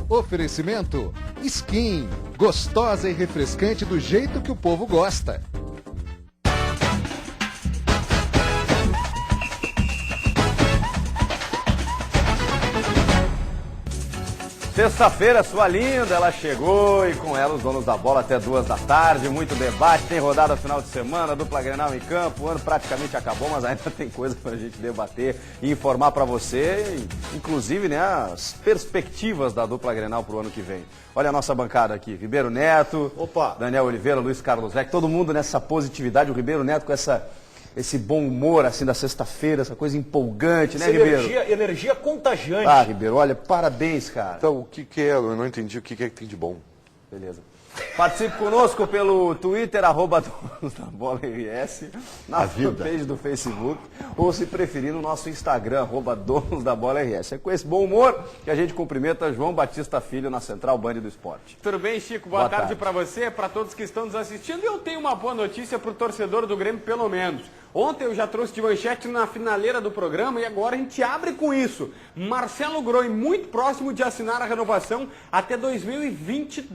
Oferecimento Skin, gostosa e refrescante do jeito que o povo gosta. Sexta-feira, sua linda, ela chegou e com ela os donos da bola até 2 da tarde, muito debate, tem rodada final de semana, dupla Grenal em campo, o ano praticamente acabou, mas ainda tem coisa pra gente debater e informar pra você, inclusive, né, as perspectivas da dupla Grenal pro ano que vem. Olha a nossa bancada aqui, Ribeiro Neto, Daniel Oliveira, Luiz Carlos Reck, todo mundo nessa positividade, o Ribeiro Neto com esse bom humor, assim, da sexta-feira, essa coisa empolgante, né, Ribeiro? Energia contagiante. Ah, Ribeiro, olha, parabéns, cara. Então, o que é? Eu não entendi o que é que tem de bom. Beleza. Participe conosco pelo Twitter, @DonosDaBolaRS, na fanpage do Facebook, ou se preferir no nosso Instagram, @DonosDaBolaRS. É com esse bom humor que a gente cumprimenta João Batista Filho na Central Band do Esporte. Tudo bem, Chico? Boa tarde para você, para todos que estão nos assistindo. E eu tenho uma boa notícia para o torcedor do Grêmio, pelo menos. Ontem eu já trouxe de manchete na finaleira do programa e agora a gente abre com isso. Marcelo Groi, muito próximo de assinar a renovação até 2020,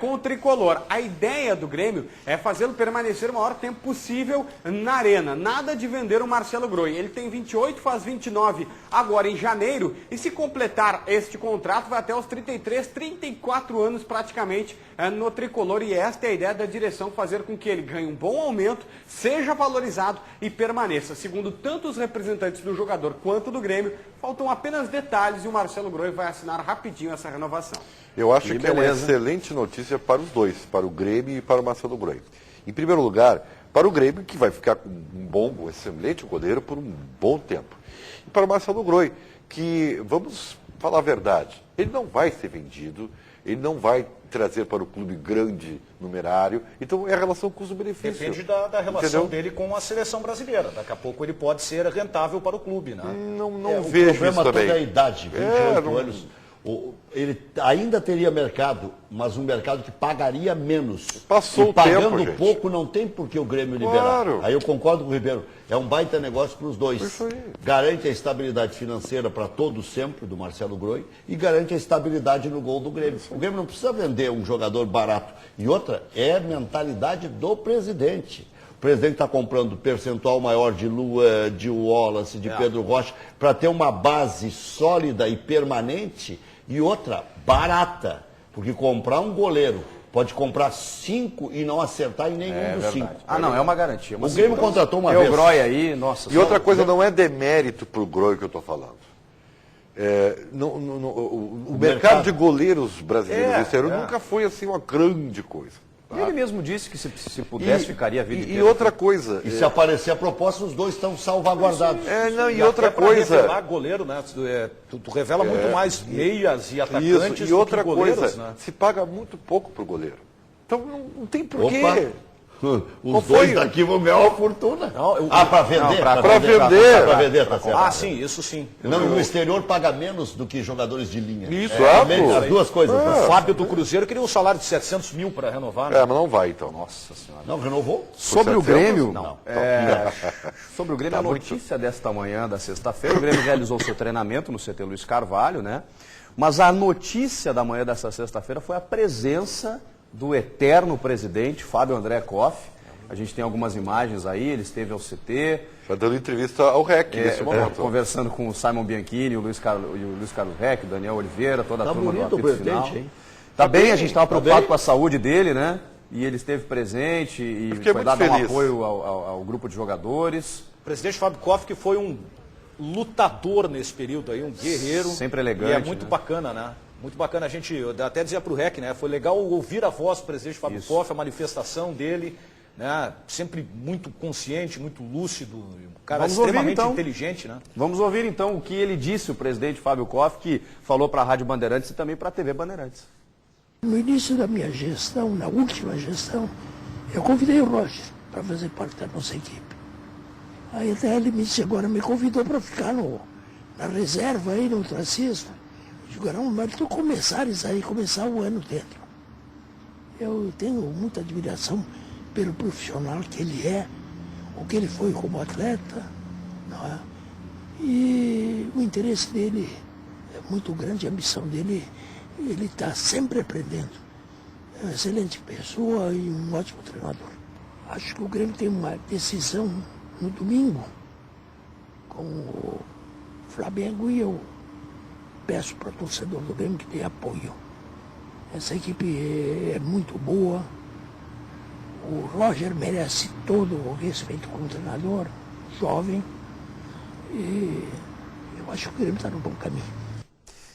com o Tricolor. A ideia do Grêmio é fazê-lo permanecer o maior tempo possível na arena. Nada de vender o Marcelo Groi. Ele tem 28, faz 29 agora em janeiro e se completar este contrato vai até os 33, 34 anos praticamente no Tricolor. E esta é a ideia da direção, fazer com que ele ganhe um bom aumento, seja valorizado e permaneça. Segundo tanto os representantes do jogador quanto do Grêmio, faltam apenas detalhes e o Marcelo Groi vai assinar rapidinho essa renovação. Eu acho que é uma excelente notícia para os dois, para o Grêmio e para o Marcelo Groi. Em primeiro lugar, para o Grêmio, que vai ficar com um excelente goleiro por um bom tempo. E para o Marcelo Groi, que, vamos falar a verdade, ele não vai ser vendido, ele não vai trazer para o clube grande numerário, então é a relação custo-benefício. Depende da relação dele com a seleção brasileira. Daqui a pouco ele pode ser rentável para o clube, né? Não vejo isso também. O problema toda é a idade, 28 anos. Ele ainda teria mercado, mas um mercado que pagaria menos. Passou o tempo, pagando pouco, não tem por que o Grêmio liberar. Aí eu concordo com o Ribeiro. É um baita negócio para os dois. Isso aí. Garante a estabilidade financeira para todos sempre, do Marcelo Groi, e garante a estabilidade no gol do Grêmio. O Grêmio não precisa vender um jogador barato. E outra, é a mentalidade do presidente. O presidente está comprando percentual maior de Lua, de Wallace, de Pedro Rocha, para ter uma base sólida e permanente, e outra, barata. Porque comprar um goleiro, pode comprar 5 e não acertar em nenhum dos 5. Ah, não, é uma garantia. O Grêmio contratou uma vez. O Groi aí, nossa. E outra coisa, não é demérito para o Groi que eu estou falando. O mercado de goleiros brasileiros esse ano nunca foi assim uma grande coisa. E ele mesmo disse que se pudesse ficaria a vida inteira. E outra coisa... E se aparecer a proposta, os dois estão salvaguardados. E outra coisa... revelar goleiro, né? Tu revela muito mais meias e atacantes isso, e outra do que goleiros, coisa, né? se paga muito pouco pro goleiro. Então não tem porquê. Os dois daqui vão ganhar uma fortuna. Para vender? Para vender. Para vender, tá certo. Sim, isso sim. Não, no exterior paga menos do que jogadores de linha. Isso, as duas coisas. O Fábio do Cruzeiro queria um salário de 700 mil para renovar, né? Mas não vai, então. Nossa Senhora. Não, renovou? Sobre o Grêmio, sobre o Tá Grêmio, a notícia desta manhã, da sexta-feira, o Grêmio realizou seu treinamento no CT Luiz Carvalho, né? Mas a notícia da manhã dessa sexta-feira foi a presença do eterno presidente, Fábio André Koff. A gente tem algumas imagens aí, ele esteve ao CT. Já dando entrevista ao REC nesse momento. Conversando com o Simon Bianchini, o Luiz Carlos Reck, o Daniel Oliveira, toda a turma do apito final. Hein? Tá bem, a gente estava preocupado com a saúde dele, né? E ele esteve presente e foi dado um apoio ao grupo de jogadores. O presidente Fábio Koff, que foi um lutador nesse período aí, um guerreiro. Sempre elegante. E é muito bacana, né? Muito bacana. A gente, eu até dizia para o REC, né? Foi legal ouvir a voz do presidente Fábio Koff, a manifestação dele, né? Sempre muito consciente, muito lúcido, um cara extremamente inteligente, né? Vamos ouvir então o que ele disse, o presidente Fábio Koff, que falou para a Rádio Bandeirantes e também para a TV Bandeirantes. No início da minha gestão, na última gestão, eu convidei o Roger para fazer parte da nossa equipe. Aí até ele agora me convidou para ficar na reserva aí, no ostracismo. Eu digo, não, mas tu começares aí, começar o ano dentro. Eu tenho muita admiração pelo profissional que ele é, o que ele foi como atleta, não é? E o interesse dele é muito grande, a ambição dele, ele está sempre aprendendo. É uma excelente pessoa e um ótimo treinador. Acho que o Grêmio tem uma decisão no domingo com o Flamengo e eu peço para o torcedor do Grêmio que dê apoio. Essa equipe é muito boa. O Roger merece todo o respeito como treinador, jovem. E eu acho que o Grêmio está no bom caminho.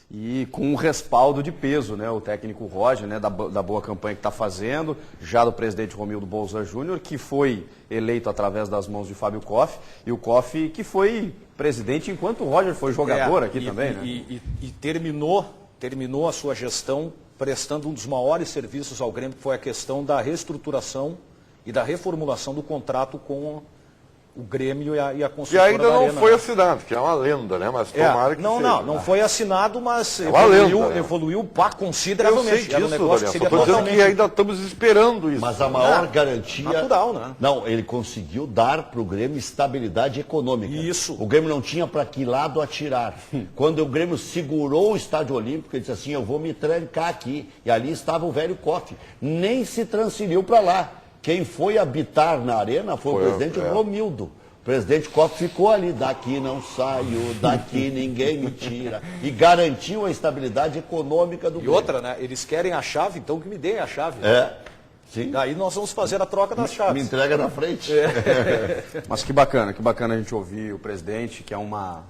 E com um respaldo de peso, né? O técnico Roger, né? Da boa campanha que está fazendo, já do presidente Romildo Bolzan Júnior, que foi eleito através das mãos de Fábio Koff, e o Koff que foi presidente enquanto o Roger foi jogador aqui também, né? E terminou a sua gestão prestando um dos maiores serviços ao Grêmio, que foi a questão da reestruturação e da reformulação do contrato com o Grêmio e a Que construtora ainda da não Arena, foi né? assinado, que é uma lenda, né? Mas tomara que seja. Não foi assinado, mas uma lenda, né? evoluiu Eu consideravelmente. sei Era um disso, negócio Daniel, que só seria estou dizendo totalmente... que ainda estamos esperando isso. Mas a maior garantia... natural, né? Não, ele conseguiu dar para o Grêmio estabilidade econômica. Isso. O Grêmio não tinha para que lado atirar. Quando o Grêmio segurou o Estádio Olímpico, ele disse assim, eu vou me trancar aqui. E ali estava o velho Koff. Nem se transferiu para lá. Quem foi habitar na arena foi o presidente Romildo. O presidente Koff ficou ali, daqui não saio, daqui ninguém me tira. E garantiu a estabilidade econômica do E Grêmio. outra, né? Eles querem a chave, então que me deem a chave. Sim. Daí nós vamos fazer a troca das Me chaves. entrega na frente. Mas que bacana a gente ouvir o presidente, que é uma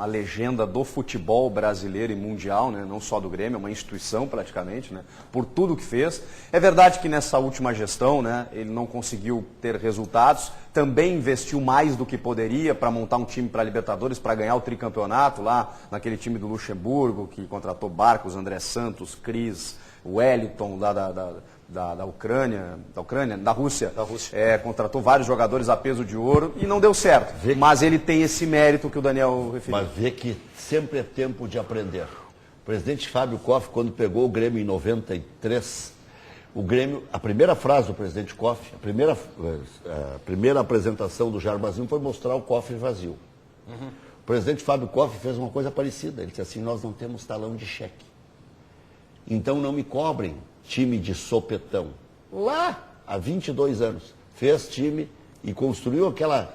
legenda do futebol brasileiro e mundial, né? Não só do Grêmio, é uma instituição praticamente, né? Por tudo que fez. É verdade que nessa última gestão, né, ele não conseguiu ter resultados, também investiu mais do que poderia para montar um time para a Libertadores, para ganhar o tricampeonato lá, naquele time do Luxemburgo, que contratou Barcos, André Santos, Cris, Wellington, da Ucrânia, da Rússia. Contratou vários jogadores a peso de ouro e não deu certo. Mas ele tem esse mérito que o Daniel referiu. Mas vê que sempre é tempo de aprender. O presidente Fábio Koff, quando pegou o Grêmio em 93, o Grêmio, a primeira frase do presidente Koff, a primeira apresentação do Jair foi mostrar o cofre vazio. O presidente Fábio Koff fez uma coisa parecida. Ele disse assim, nós não temos talão de cheque. Então não me cobrem time de sopetão. Lá, há 22 anos, fez time e construiu aquela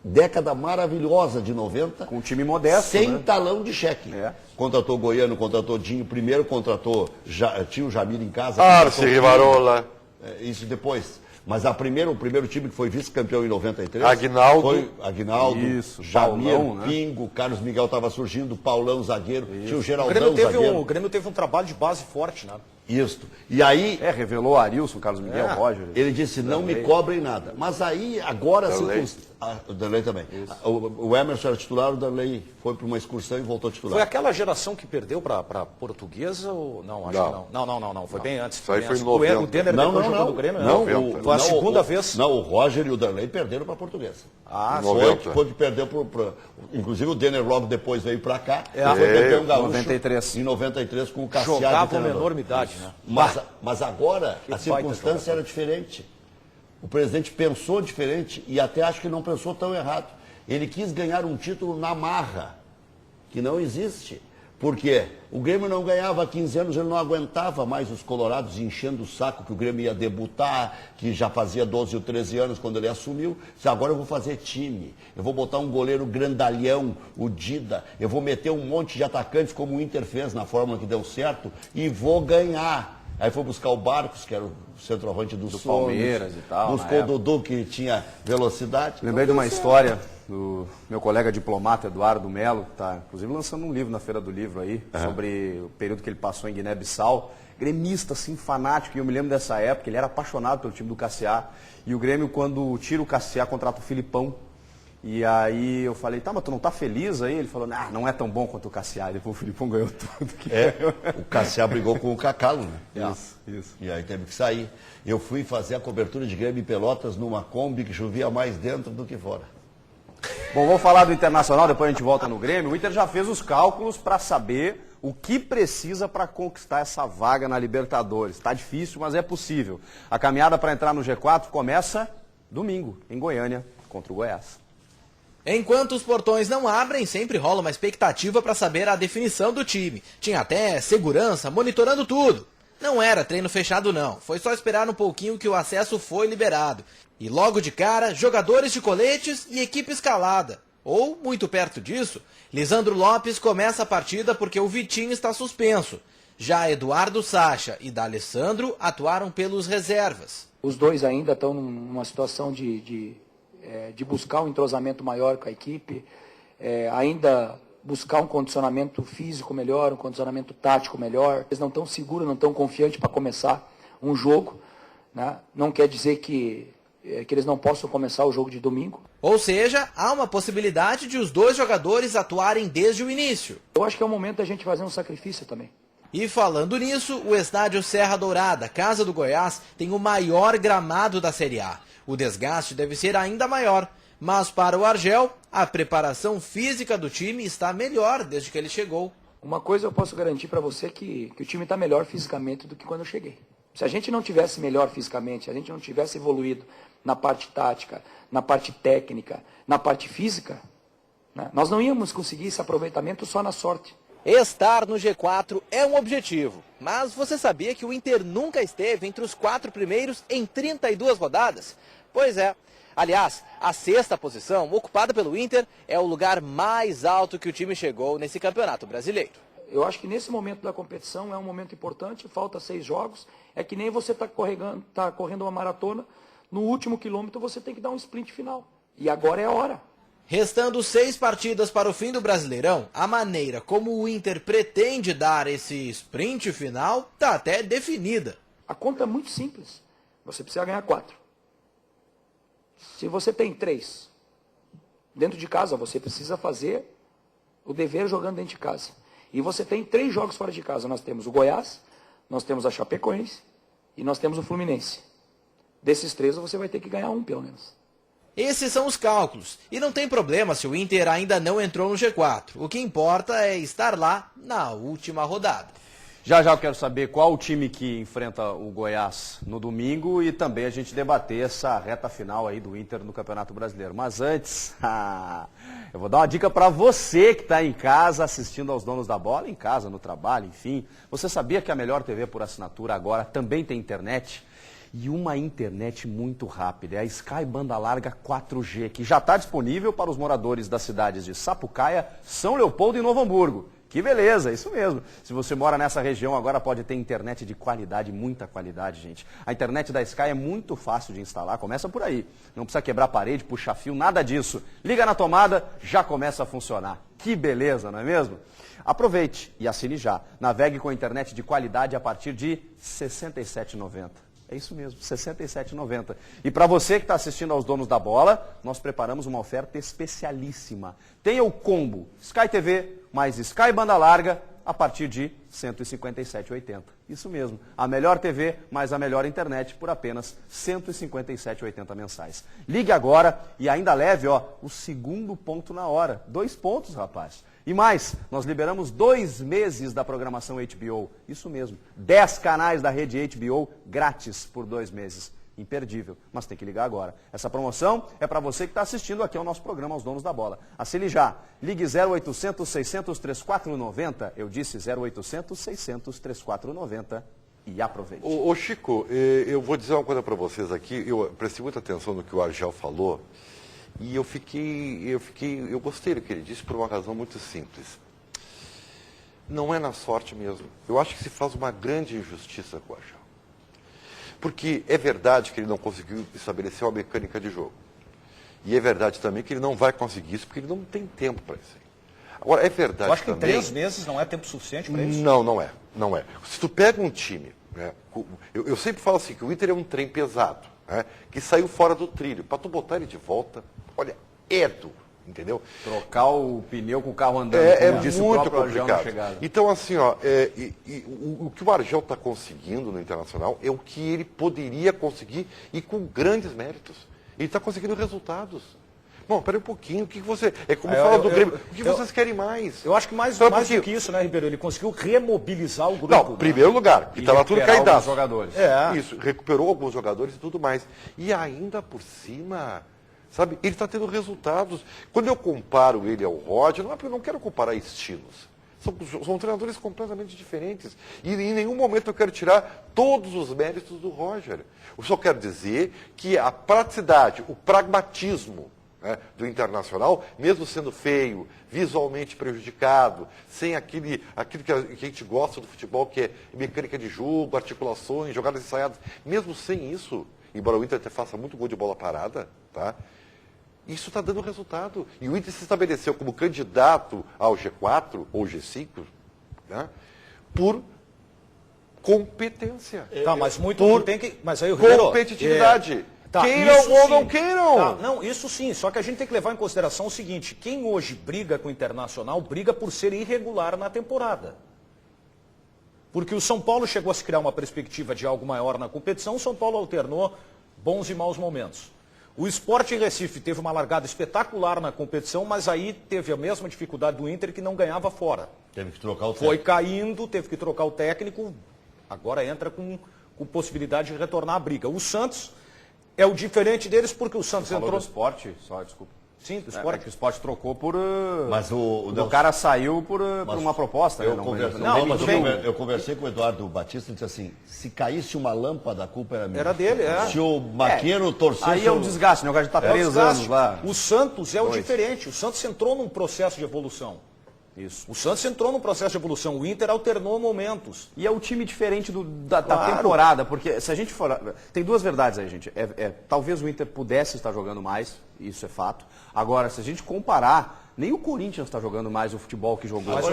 década maravilhosa de 90. Com um time modesto, sem né? talão de cheque. Contratou Goiano, contratou Dinho, primeiro contratou, tinha o Jamir em casa. Arce, Rivarola. Isso depois. Mas o primeiro time que foi vice-campeão em 93... Aguinaldo. Foi Aguinaldo, Isso, Jamir, Paulão, né? Pingo, Carlos Miguel estava surgindo, Paulão, zagueiro, tinha o Geraldão, zagueiro. O Grêmio teve um trabalho de base forte, né? Isso. E aí... revelou o Arilson, Carlos Miguel, Roger. Ele disse, não me cobrem nada. Mas aí, agora... O Darley também. O Emerson era titular, o Darley foi para uma excursão e voltou titular. Foi aquela geração que perdeu para a Portuguesa ou... Não, acho que não. Não. Foi bem antes. Isso aí foi em O 90. Denner depois jogou no Grêmio, né? Foi a segunda vez. Não, o Roger e o Darley perderam para a Portuguesa. Foi que perdeu inclusive o Denner logo depois veio para cá. Foi campeão gaúcho 93. em 93 com o Cassiano. Jogava uma enormidade, né? Mas agora a circunstância era diferente. O presidente pensou diferente e até acho que não pensou tão errado. Ele quis ganhar um título na marra, que não existe. Por quê? O Grêmio não ganhava há 15 anos, ele não aguentava mais os colorados enchendo o saco que o Grêmio ia debutar, que já fazia 12 ou 13 anos quando ele assumiu. Disse, agora eu vou fazer time, eu vou botar um goleiro grandalhão, o Dida, eu vou meter um monte de atacantes como o Inter fez na fórmula que deu certo e vou ganhar. Aí foi buscar o Barcos, que era o centroavante do Palmeiras e tal. Buscou o Dudu, que tinha velocidade. Lembrei de uma história do meu colega diplomata Eduardo Melo, que está inclusive lançando um livro na Feira do Livro aí, sobre o período que ele passou em Guiné-Bissau. Gremista, assim, fanático, e eu me lembro dessa época, ele era apaixonado pelo time do Cassiá. E o Grêmio, quando tira o Cassiá, contrata o Filipão. E aí eu falei, tá, mas tu não tá feliz aí? Ele falou, não é tão bom quanto o Cassiá. Depois o Filipão ganhou tudo. O Cassiá brigou com o Cacalo, né? Isso. E aí teve que sair. Eu fui fazer a cobertura de Grêmio e Pelotas numa Kombi que chovia mais dentro do que fora. Bom, vamos falar do Internacional, depois a gente volta no Grêmio. O Inter já fez os cálculos para saber o que precisa para conquistar essa vaga na Libertadores. Está difícil, mas é possível. A caminhada para entrar no G4 começa domingo, em Goiânia, contra o Goiás. Enquanto os portões não abrem, sempre rola uma expectativa para saber a definição do time. Tinha até segurança monitorando tudo. Não era treino fechado não, foi só esperar um pouquinho que o acesso foi liberado. E logo de cara, jogadores de coletes e equipe escalada. Ou, muito perto disso, Lisandro Lopes começa a partida porque o Vitinho está suspenso. Já Eduardo Sacha e D'Alessandro atuaram pelos reservas. Os dois ainda estão numa situação de buscar um entrosamento maior com a equipe, ainda buscar um condicionamento físico melhor, um condicionamento tático melhor. Eles não estão seguros, não estão confiantes para começar um jogo, né? Não quer dizer que eles não possam começar o jogo de domingo. Ou seja, há uma possibilidade de os dois jogadores atuarem desde o início. Eu acho que é o momento da gente fazer um sacrifício também. E falando nisso, o estádio Serra Dourada, casa do Goiás, tem o maior gramado da Série A. O desgaste deve ser ainda maior, mas para o Argel, a preparação física do time está melhor desde que ele chegou. Uma coisa eu posso garantir para você que o time está melhor fisicamente do que quando eu cheguei. Se a gente não tivesse melhor fisicamente, se a gente não tivesse evoluído na parte tática, na parte técnica, na parte física, né, nós não íamos conseguir esse aproveitamento só na sorte. Estar no G4 é um objetivo, mas você sabia que o Inter nunca esteve entre os 4 primeiros em 32 rodadas? Pois é. Aliás, a 6ª posição, ocupada pelo Inter, é o lugar mais alto que o time chegou nesse campeonato brasileiro. Eu acho que nesse momento da competição é um momento importante, falta 6 jogos, é que nem você está correndo uma maratona, no último quilômetro você tem que dar um sprint final, e agora é a hora. Restando 6 partidas para o fim do Brasileirão, a maneira como o Inter pretende dar esse sprint final está até definida. A conta é muito simples, você precisa ganhar 4. Se você tem 3 dentro de casa, você precisa fazer o dever jogando dentro de casa. E você tem 3 jogos fora de casa. Nós temos o Goiás, nós temos a Chapecoense e nós temos o Fluminense. Desses 3 você vai ter que ganhar 1 pelo menos. Esses são os cálculos. E não tem problema se o Inter ainda não entrou no G4. O que importa é estar lá na última rodada. Já eu quero saber qual o time que enfrenta o Goiás no domingo e também a gente debater essa reta final aí do Inter no Campeonato Brasileiro. Mas antes, eu vou dar uma dica para você que está em casa assistindo aos Donos da Bola, em casa, no trabalho, enfim. Você sabia que a Melhor TV por assinatura agora também tem internet? E uma internet muito rápida, é a Sky Banda Larga 4G, que já está disponível para os moradores das cidades de Sapucaia, São Leopoldo e Novo Hamburgo. Que beleza, isso mesmo. Se você mora nessa região, agora pode ter internet de qualidade, muita qualidade, gente. A internet da Sky é muito fácil de instalar, começa por aí. Não precisa quebrar parede, puxar fio, nada disso. Liga na tomada, já começa a funcionar. Que beleza, não é mesmo? Aproveite e assine já. Navegue com internet de qualidade a partir de R$ 67,90. É isso mesmo, R$ 67,90. E para você que está assistindo aos Donos da Bola, nós preparamos uma oferta especialíssima. Tenha o combo Sky TV mais Sky Banda Larga a partir de R$ 157,80. Isso mesmo, a melhor TV mais a melhor internet por apenas R$ 157,80 mensais. Ligue agora e ainda leve o 2º ponto na hora. 2 pontos, rapaz. E mais, nós liberamos 2 meses da programação HBO. Isso mesmo, 10 canais da rede HBO grátis por 2 meses. Imperdível, mas tem que ligar agora. Essa promoção é para você que está assistindo aqui ao nosso programa Aos Donos da Bola. Assine já. Ligue 0800 600 3490. Eu disse 0800 600 3490 e aproveite. Ô Chico, eu vou dizer uma coisa para vocês aqui. Eu prestei muita atenção no que o Argel falou. E eu gostei do que ele disse por uma razão muito simples. Não é na sorte mesmo. Eu acho que se faz uma grande injustiça com o Argel. Porque é verdade que ele não conseguiu estabelecer uma mecânica de jogo. E é verdade também que ele não vai conseguir isso porque ele não tem tempo para isso. Agora, é verdade Eu acho que também... em 3 meses não é tempo suficiente para isso? Não é. Se tu pega um time, né, eu sempre falo assim, que o Inter é um trem pesado, né, que saiu fora do trilho. Para tu botar ele de volta, olha, é duro, entendeu? Trocar o pneu com o carro andando, como disse muito o próprio Argel na complicado. chegada. Então, assim, o que o Argel está conseguindo no Internacional é o que ele poderia conseguir e com grandes méritos. Ele está conseguindo resultados. Bom, peraí um pouquinho, o que você... É como fala do Grêmio, o que vocês querem mais? Eu acho que mais do que isso, né, Ribeiro? Ele conseguiu remobilizar o grupo. Não, em primeiro lugar, que estava tudo caidado. Jogadores. Isso, recuperou alguns jogadores e tudo mais. E ainda por cima, Sabe? Ele está tendo resultados. Quando eu comparo ele ao Roger, não é porque eu não quero comparar estilos. São treinadores completamente diferentes. E em nenhum momento eu quero tirar todos os méritos do Roger. Eu só quero dizer que a praticidade, o pragmatismo, né, do Internacional, mesmo sendo feio, visualmente prejudicado, sem aquilo que a gente gosta do futebol, que é mecânica de jogo, articulações, jogadas ensaiadas, mesmo sem isso, embora o Inter até faça muito gol de bola parada, tá? Isso está dando resultado. E o Inter se estabeleceu como candidato ao G4 ou G5, né, por competência. Tá, mas muito por tem que. Mas aí o Ribeiro, competitividade. Tá, queiram ou sim. não queiram. Tá, não, isso sim, só que a gente tem que levar em consideração o seguinte, quem hoje briga com o Internacional, briga por ser irregular na temporada. Porque o São Paulo chegou a se criar uma perspectiva de algo maior na competição, o São Paulo alternou bons e maus momentos. O Sport Recife teve uma largada espetacular na competição, mas aí teve a mesma dificuldade do Inter que não ganhava fora. Teve que trocar o técnico. Foi caindo, teve que trocar o técnico, agora entra com possibilidade de retornar à briga. O Santos é o diferente deles porque o Santos Falou entrou... do Sport, só desculpa. Sim, do É Sport. que o Sport trocou por... Mas o cara saiu por uma proposta, né? Eu conversei com o Eduardo Batista e disse assim, se caísse uma lâmpada, a culpa era minha. Era dele, é. Se o Maqueiro torcesse... Aí é o desgaste, né? O cara já está 3 anos lá. O Santos é o diferente. O Santos entrou num processo de evolução. Isso. O Santos entrou num processo de evolução. O Inter alternou momentos. E é o time diferente da temporada, porque se a gente for... Tem duas verdades aí, gente. Talvez o Inter pudesse estar jogando mais, isso é fato. Agora, se a gente comparar, nem o Corinthians está jogando mais o futebol que jogou. Mas,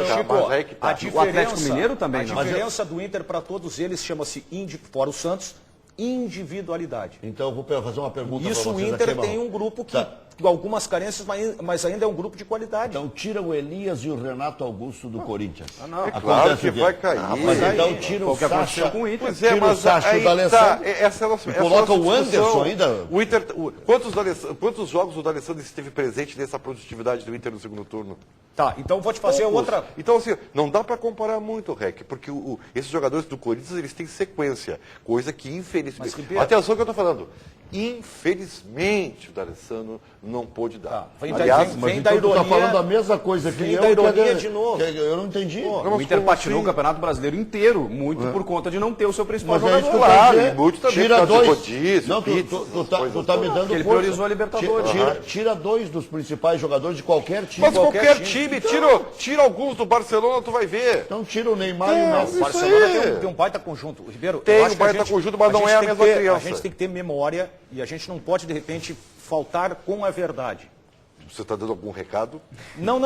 Chico, o Atlético Mineiro também não. A diferença do Inter para todos eles chama-se, fora o Santos, individualidade. Então eu vou fazer uma pergunta para Isso vocês o Inter aqui, tem um grupo que com algumas carências, mas ainda é um grupo de qualidade. Então tira o Elias e o Renato Augusto do Corinthians. É claro que vai cair. Mas então tira o que aconteceu Sacha, com o Inter. Pois é, tira o mas Sacha aí do Alessandro. E coloca o Anderson ainda. O Inter, quantos jogos o D'Alessandro esteve presente nessa produtividade do Inter no segundo turno? Tá, então vou te fazer outra... Então, assim, não dá para comparar muito, Rec, porque esses jogadores do Corinthians, eles têm sequência, coisa que, infelizmente... Atenção que eu estou falando. Infelizmente, o D'Alessandro não pôde dar. Aliás, mas então tu está falando a mesma coisa que vem eu. da ironia de novo. Eu não entendi. O Inter patinou o Campeonato Brasileiro inteiro, muito por conta de não ter o seu principal Mas é isso que jogador. eu Claro, quero dizer. muito também Tira por causa de dois. rodízio, Não, pizza, tu tá me dando Porque ele força. priorizou a Libertadores. Tira 2 dos principais jogadores de qualquer time. Mas qualquer time, tira alguns do Barcelona, tu vai ver. Então tira o Neymar e o Messi. O Barcelona tem um baita conjunto. Ribeiro, Tem eu acho um que a baita gente- conjunto, mas não gente é a tem que mesma ter- criança. A gente tem que ter memória e a gente não pode, de repente, faltar com a verdade. Você está dando algum recado? Não,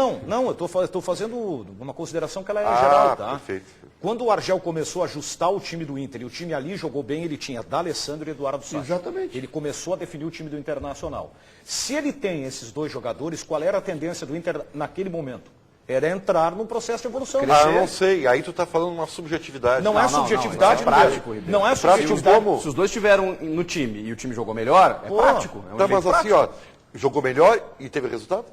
eu estou fazendo uma consideração que ela é geral, tá? Perfeito. Quando o Argel começou a ajustar o time do Inter, e o time ali jogou bem, ele tinha D'Alessandro e Eduardo Sacha. Exatamente. Ele começou a definir o time do Internacional. Se ele tem esses dois jogadores, qual era a tendência do Inter naquele momento? Era entrar num processo de evolução. Eu não sei. Aí tu está falando uma subjetividade. Não é subjetividade, isso é prático, Ribeiro. Ribeiro. Não é Prático subjetividade. como? Se os dois estiveram no time e o time jogou melhor, é prático. É um Tá, efeito mas assim, prático. ó, jogou melhor e teve resultado?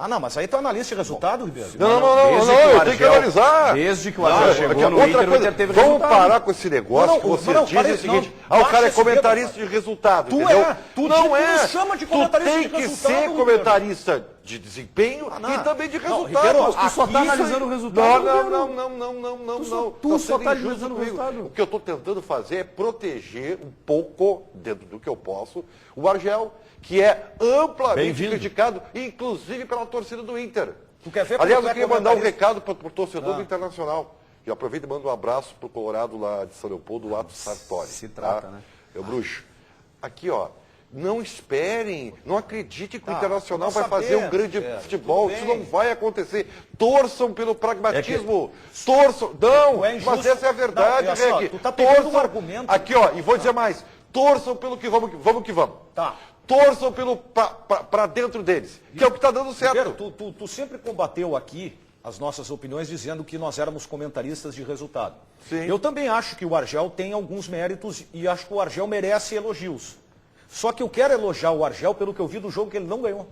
Ah, não, mas aí tu analista de resultado, Ribeiro. Não, Desde eu o tenho que Argel- analisar. Desde que o Argel chegou no outra Inter, o coisa, Inter teve vamos resultado. parar com esse negócio Não, que você não, diz para o isso, seguinte, não. o cara Baixa é esse comentarista dedo, de resultado, Tu entendeu? é, tu não é. nos chama de Tu comentarista tem de que resultado, ser Ribeiro. comentarista de desempenho não. e também de Não, resultado. Ribeiro, tu só tá Aqui, analisando o resultado, Não. tu só sendo tá injusto analisando o comigo. resultado. O que eu estou tentando fazer é proteger um pouco, dentro do que eu posso, o Argel, que é amplamente Bem-vindo. criticado, inclusive pela torcida do Inter. Tu quer ver como Aliás, tu é eu queria mandar um comentarista? recado para o torcedor do Internacional. E aproveito e mando um abraço para o Colorado lá de São Leopoldo, do Ato Sartori. Se trata, tá? né? Eu bruxo. Aqui, ó. Não esperem, não acreditem que o Tá, Internacional nós vai fazer um sabemos, grande futebol. tudo Isso bem. não vai acontecer. Torçam pelo pragmatismo. Torçam. Não, Tu é injusto. mas essa é a verdade, Não, assim, ó, Reg. tu tá pegando um argumento. Aqui, ó, e vou dizer mais. Torçam pelo que vamos que vamos. Tá. Torçam pelo para dentro deles, que é o que está dando certo. Ribeiro, tu sempre combateu aqui as nossas opiniões dizendo que nós éramos comentaristas de resultado. Sim. Eu também acho que o Argel tem alguns méritos e acho que o Argel merece elogios. Só que eu quero elogiar o Argel pelo que eu vi do jogo que ele não ganhou.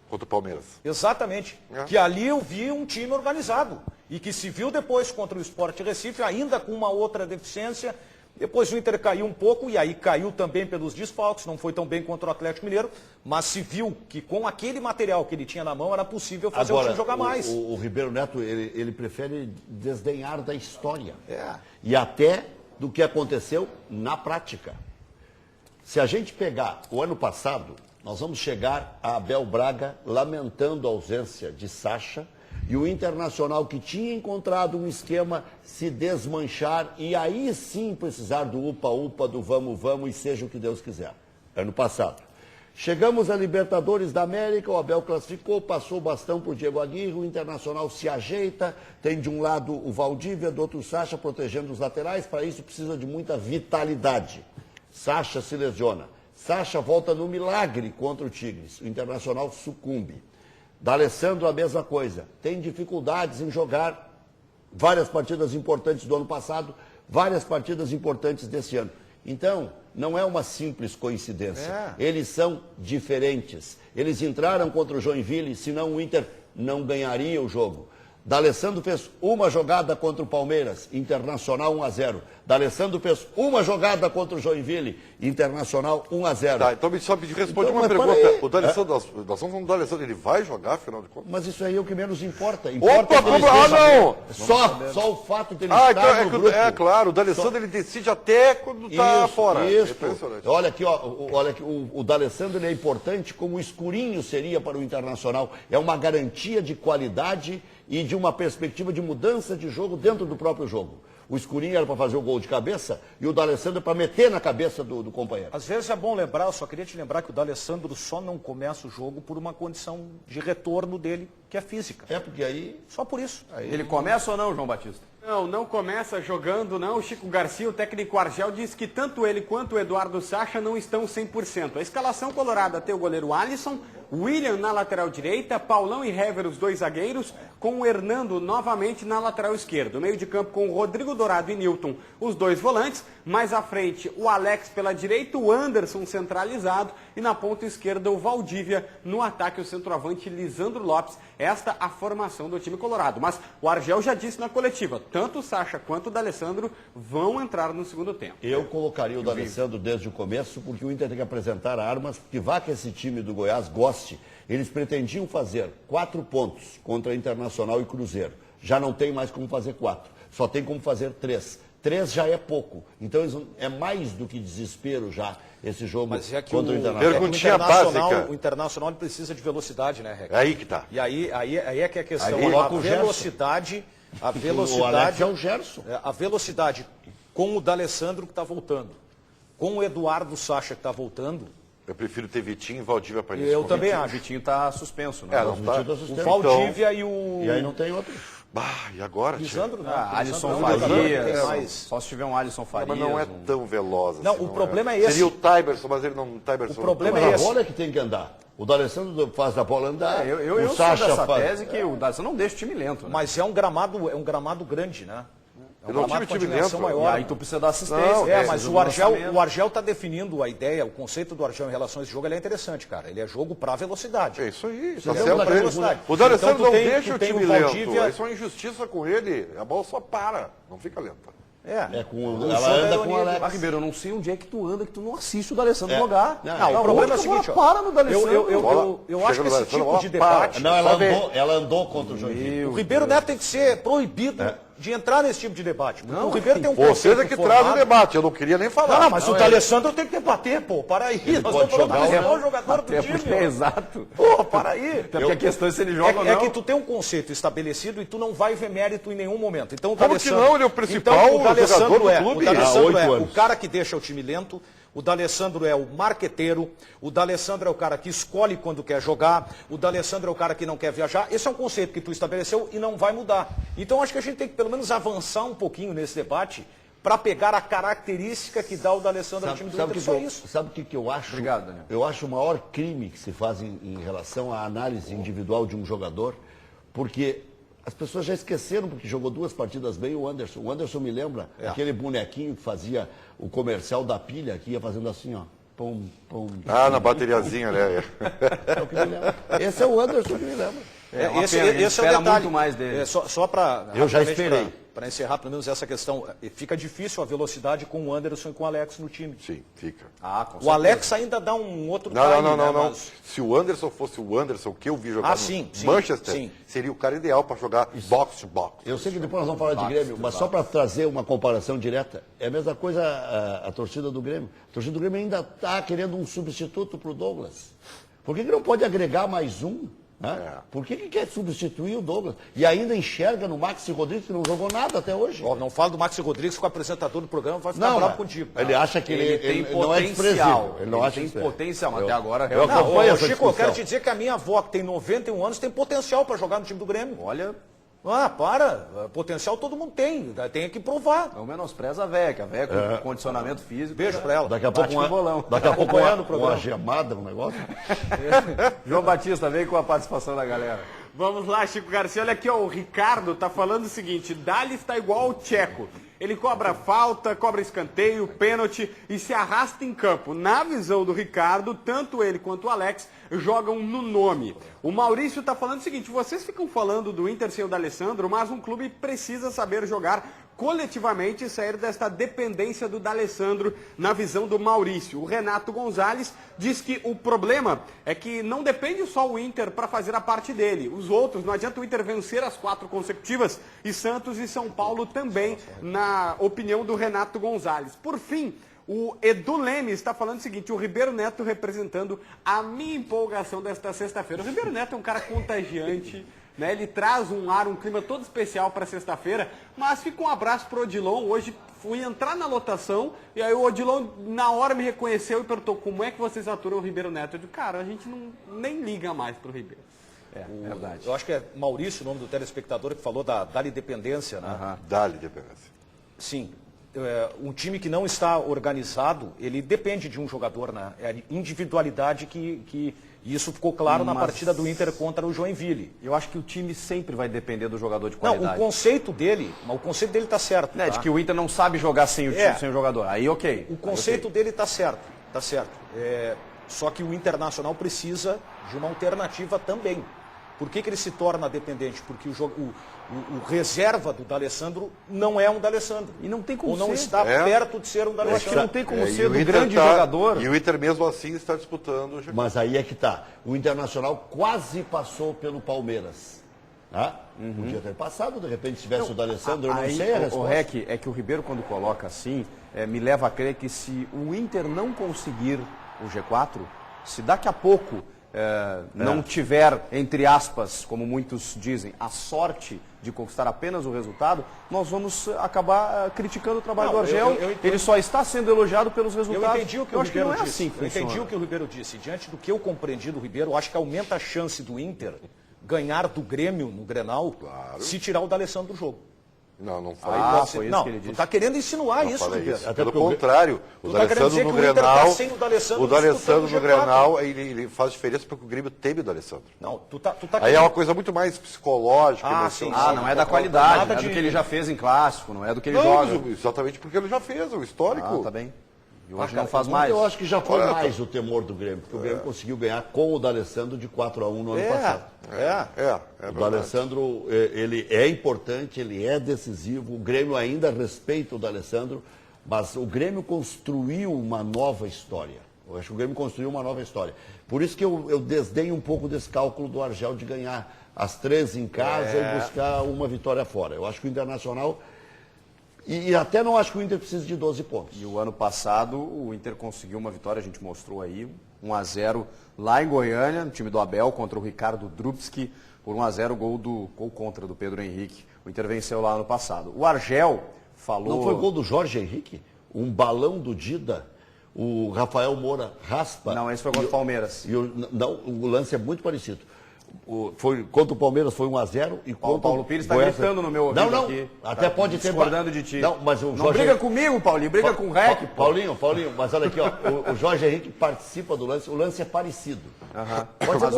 Contra o Palmeiras. Exatamente. É. Que ali eu vi um time organizado. E que se viu depois contra o Sport Recife, ainda com uma outra deficiência, Depois o Inter caiu um pouco, e aí caiu também pelos desfalques, não foi tão bem contra o Atlético Mineiro, mas se viu que com aquele material que ele tinha na mão era possível fazer o time jogar mais. O Ribeiro Neto, ele prefere desdenhar da história. E até do que aconteceu na prática. Se a gente pegar o ano passado, nós vamos chegar a Abel Braga lamentando a ausência de Sacha, e o Internacional, que tinha encontrado um esquema, se desmanchar e aí sim precisar do upa-upa, do vamos-vamos e seja o que Deus quiser. Ano passado. Chegamos a Libertadores da América, o Abel classificou, passou o bastão para o Diego Aguirre, o Internacional se ajeita, tem de um lado o Valdívia, do outro o Sacha protegendo os laterais, para isso precisa de muita vitalidade. Sacha se lesiona. Sacha volta no milagre contra o Tigres, o Internacional sucumbe. D'Alessandro a mesma coisa, tem dificuldades em jogar várias partidas importantes do ano passado, várias partidas importantes desse ano. Então, não é uma simples coincidência, eles são diferentes. Eles entraram contra o Joinville, senão o Inter não ganharia o jogo. D'Alessandro fez uma jogada contra o Palmeiras, Internacional 1-0. D'Alessandro fez uma jogada contra o Joinville, Internacional 1-0. Tá, então só me responde uma pergunta. O D'Alessandro, nós estamos falando do D'Alessandro, ele vai jogar, afinal de contas? Mas isso aí é o que menos importa. Opa, como? Ah, não! Só o fato dele estar no grupo. É claro, o D'Alessandro ele decide até quando está fora. Isso. Impressionante. Olha aqui, o D'Alessandro ele é importante como o escurinho seria para o Internacional. É uma garantia de qualidade e de uma perspectiva de mudança de jogo dentro do próprio jogo. O escurinho era para fazer o gol de cabeça e o D'Alessandro para meter na cabeça do companheiro. Às vezes é bom lembrar, eu só queria te lembrar que o D'Alessandro só não começa o jogo por uma condição de retorno dele, que é física. É porque aí... Só por isso. Ele começa ou não, João Batista? Não começa jogando, não. O Chico Garcia, o técnico Argel, diz que tanto ele quanto o Eduardo Sacha não estão 100%. A escalação colorada tem o goleiro Alisson, William na lateral direita, Paulão e Hever, os dois zagueiros, com o Hernando novamente na lateral esquerda. Meio de campo com o Rodrigo Dourado e Nilton, os dois volantes. Mais à frente, o Alex pela direita, o Anderson centralizado e na ponta esquerda o Valdívia. No ataque, o centroavante Lisandro Lopes. Esta a formação do time colorado. Mas o Argel já disse na coletiva, tanto o Sacha quanto o D'Alessandro vão entrar no segundo tempo. Eu colocaria o D'Alessandro desde o começo, porque o Inter tem que apresentar armas, que vá que esse time do Goiás goste. Eles pretendiam fazer 4 pontos contra Internacional e Cruzeiro. Já não tem mais como fazer 4. Só tem como fazer 3. 3 já é pouco. Então é mais do que desespero já esse jogo contra o Internacional. Perguntinha básica. O Internacional ele precisa de velocidade, né, Reca? É aí que tá. E aí é que é a questão. Aí A velocidade o Alex é o Gerson. A velocidade com o D'Alessandro que está voltando, com o Eduardo Sacha que está voltando. Eu prefiro ter Vitinho e Valdívia para isso. Eu também acho. O Vitinho está suspenso, né? Não tá. O Valdívia e o... E aí não tem outro. E agora, Lisandro, né? Alisson Farias. Só se tiver um Alisson Farias. Mas não é tão veloz Não, assim. o problema é esse. Seria o Tyberson, mas ele não... O problema Mas é a esse. bola é que tem que andar. O D'Alessandro faz a bola andar. Eu o Sacha sou dessa faz... tese que o D'Alessandro não deixa o time lento. Né? Mas é um gramado grande, né? É um Eu não gramado tive com time dimensão lento. maior. E aí tu precisa dar assistência. Não, Mas o Argel está definindo a ideia, o conceito do Argel em relação a esse jogo, ele é interessante, cara. Ele é jogo para velocidade. É isso aí. Tá Ele é certo jogo pra ele. velocidade. O D'Alessandro Então, não deixa o tem time Valdívia- lento. Isso é uma injustiça com ele. A bola só para, não fica lenta. Ela jogo anda é com o ironia. Alex. Mas, Ribeiro, eu não sei onde é que tu anda, que tu não assiste o D'Alessandro É. jogar. Não, o problema é o seguinte, ó. Para no D'Alessandro. Eu acho que esse tipo de debate... Não, ela andou contra o Joinville. O Ribeiro Neto tem que ser proibido de entrar nesse tipo de debate. Porque o Ribeiro tem um Vocês conceito é que formado. traz o debate, eu não queria nem falar. Não, mas o D'Alessandro tem que debater, pô. Para aí. Nós pode estamos falando do jogar, principal jogador do É time. porque é exato. Pô, para aí. Até porque a questão é se ele joga ou É não. que tu tem um conceito estabelecido e tu não vai ver mérito em nenhum momento. Então, o Como D'Alessandro... que não? Ele é o principal Então, o D'Alessandro jogador do é, clube o D'Alessandro há 8 é anos. o cara que deixa o time lento, o D'Alessandro é o marqueteiro, o D'Alessandro é o cara que escolhe quando quer jogar, o D'Alessandro é o cara que não quer viajar. Esse é um conceito que tu estabeleceu e não vai mudar. Então, acho que a gente tem que pelo menos avançar um pouquinho nesse debate para pegar a característica que dá o D'Alessandro ao time do Inter. Só isso. Sabe o que eu acho? Obrigado, Daniel. Eu acho o maior crime que se faz em relação à análise individual de um jogador, porque as pessoas já esqueceram, porque jogou 2 partidas bem o Anderson. O Anderson me lembra aquele bonequinho que fazia o comercial da pilha, que ia fazendo assim, ó. Pum, pum. Na bateriazinha, né? É o que me lembra. Esse é o Anderson que me lembra. Esse é o espera detalhe. muito mais dele. Só para Eu já esperei. Para encerrar pelo menos essa questão, fica difícil a velocidade com o Anderson e com o Alex no time. Sim, fica. O Alex ainda dá um outro time, Não. né, mas... Se o Anderson fosse o Anderson que eu vi jogar sim, no Manchester, seria o cara ideal para jogar box to box. Eu sei que depois nós vamos falar de Grêmio, mas só para trazer uma comparação direta, é a mesma coisa a torcida do Grêmio. A torcida do Grêmio ainda está querendo um substituto para o Douglas. Por que não pode agregar mais um? Por que quer substituir o Douglas? E ainda enxerga no Maxi Rodrigues, que não jogou nada até hoje. Não falo do Maxi Rodrigues, que o apresentador do programa vai ficar bravo contigo. Ele acha que ele tem não é desprezível. Ele tem potencial, mas até agora... Eu acompanho essa Chico, eu quero discussão. te dizer que a minha avó, que tem 91 anos, tem potencial para jogar no time do Grêmio. Olha, Potencial todo mundo tem que provar. não menospreza a véia, que a véia com condicionamento físico... Beijo para ela. Daqui a pouco uma gemada, um negócio. João Batista, vem com a participação da galera. Vamos lá, Chico Garcia. Olha aqui, ó, o Ricardo tá falando o seguinte: Dali está igual ao Tcheco. Ele cobra falta, cobra escanteio, pênalti e se arrasta em campo. Na visão do Ricardo, tanto ele quanto o Alex jogam no nome. O Maurício está falando o seguinte: vocês ficam falando do Inter sem o D'Alessandro, mas um clube precisa saber jogar coletivamente e sair desta dependência do D'Alessandro na visão do Maurício. O Renato Gonzalez diz que o problema é que não depende só o Inter para fazer a parte dele. Os outros, não adianta o Inter vencer as 4 consecutivas e Santos e São Paulo também, na opinião do Renato Gonzalez. Por fim, o Edu Leme está falando o seguinte: o Ribeiro Neto representando a minha empolgação desta sexta-feira. O Ribeiro Neto é um cara contagiante, né? Ele traz um ar, um clima todo especial para sexta-feira, mas fica um abraço para o Odilon. Hoje fui entrar na lotação e aí o Odilon na hora me reconheceu e perguntou: como é que vocês aturam o Ribeiro Neto? Eu digo: cara, a gente nem liga mais para o Ribeiro. Verdade. Eu acho que é Maurício o nome do telespectador que falou da Dali dependência, né? Dali dependência. Sim. Um time que não está organizado, ele depende de um jogador, né? É a individualidade que isso ficou claro na partida do Inter contra o Joinville. Eu acho que o time sempre vai depender do jogador de Não, qualidade. o conceito dele está certo. Né, tá? de que o Inter não sabe jogar sem o time, sem o jogador. Aí ok. O conceito dele está certo, tá certo. Só que o Internacional precisa de uma alternativa também. Por que ele se torna dependente? Porque o reserva do D'Alessandro não é um D'Alessandro. E não tem como ou não ser. está perto de ser um D'Alessandro. Eu acho que não tem como E ser o do Inter grande jogador. E o Inter mesmo assim está disputando o G4. Mas aí é que tá. O Internacional quase passou pelo Palmeiras. Tá? Podia ter passado, de repente, se tivesse o D'Alessandro, eu não sei a resposta. O REC é que o Ribeiro, quando coloca assim, me leva a crer que se o Inter não conseguir o G4, se daqui a pouco não tiver, entre aspas, como muitos dizem, a sorte de conquistar apenas o resultado, nós vamos acabar criticando o trabalho do Argel. Ele só está sendo elogiado pelos resultados. Eu entendi o que o Ribeiro disse. Assim que eu entendi o que o Ribeiro disse. Diante do que eu compreendi do Ribeiro, eu acho que aumenta a chance do Inter ganhar do Grêmio no Grenal se tirar o D'Alessandro do jogo. Não foi. Foi isso que ele disse. Tu está querendo insinuar isso, Ribeiro. Isso. Pelo contrário, o D'Alessandro no Grenal, o D'Alessandro no Grenal, ele faz diferença porque o Grêmio teme o D'Alessandro. Não, tu tá Aí é uma coisa muito mais psicológica, emocional. Não é da qualidade, não é do que ele já fez em clássico, não é do que ele joga. Exatamente porque ele já fez, o histórico. Tá bem. E hoje não faz mais. Eu acho que já foi mais o temor do Grêmio, porque o Grêmio conseguiu ganhar com o D'Alessandro de 4-1 no ano passado. O D'Alessandro, ele é importante, ele é decisivo, o Grêmio ainda respeita o D'Alessandro, mas o Grêmio construiu uma nova história. Eu acho que o Grêmio construiu uma nova história. Por isso que eu desdenho um pouco desse cálculo do Argel de ganhar as 3 em casa e buscar uma vitória fora. Eu acho que o Internacional... E até não acho que o Inter precisa de 12 pontos. E o ano passado o Inter conseguiu uma vitória, a gente mostrou aí, 1-0 lá em Goiânia, no time do Abel, contra o Ricardo Drubski, por 1-0 gol contra do Pedro Henrique. O Inter venceu lá ano passado. O Argel falou... Não foi gol do Jorge Henrique? Um balão do Dida, o Rafael Moura raspa... Não, esse foi contra o Palmeiras. Não, o lance é muito parecido. Contra o Palmeiras foi 1-0 e contra o Paulo Pires está gritando no meu ouvido aqui. Até pode ter... discordando de ti. Não, mas o Jorge... Não briga comigo, Paulinho, briga com o REC. Paulinho, mas olha aqui, ó, o Jorge Henrique participa do lance, o lance é parecido.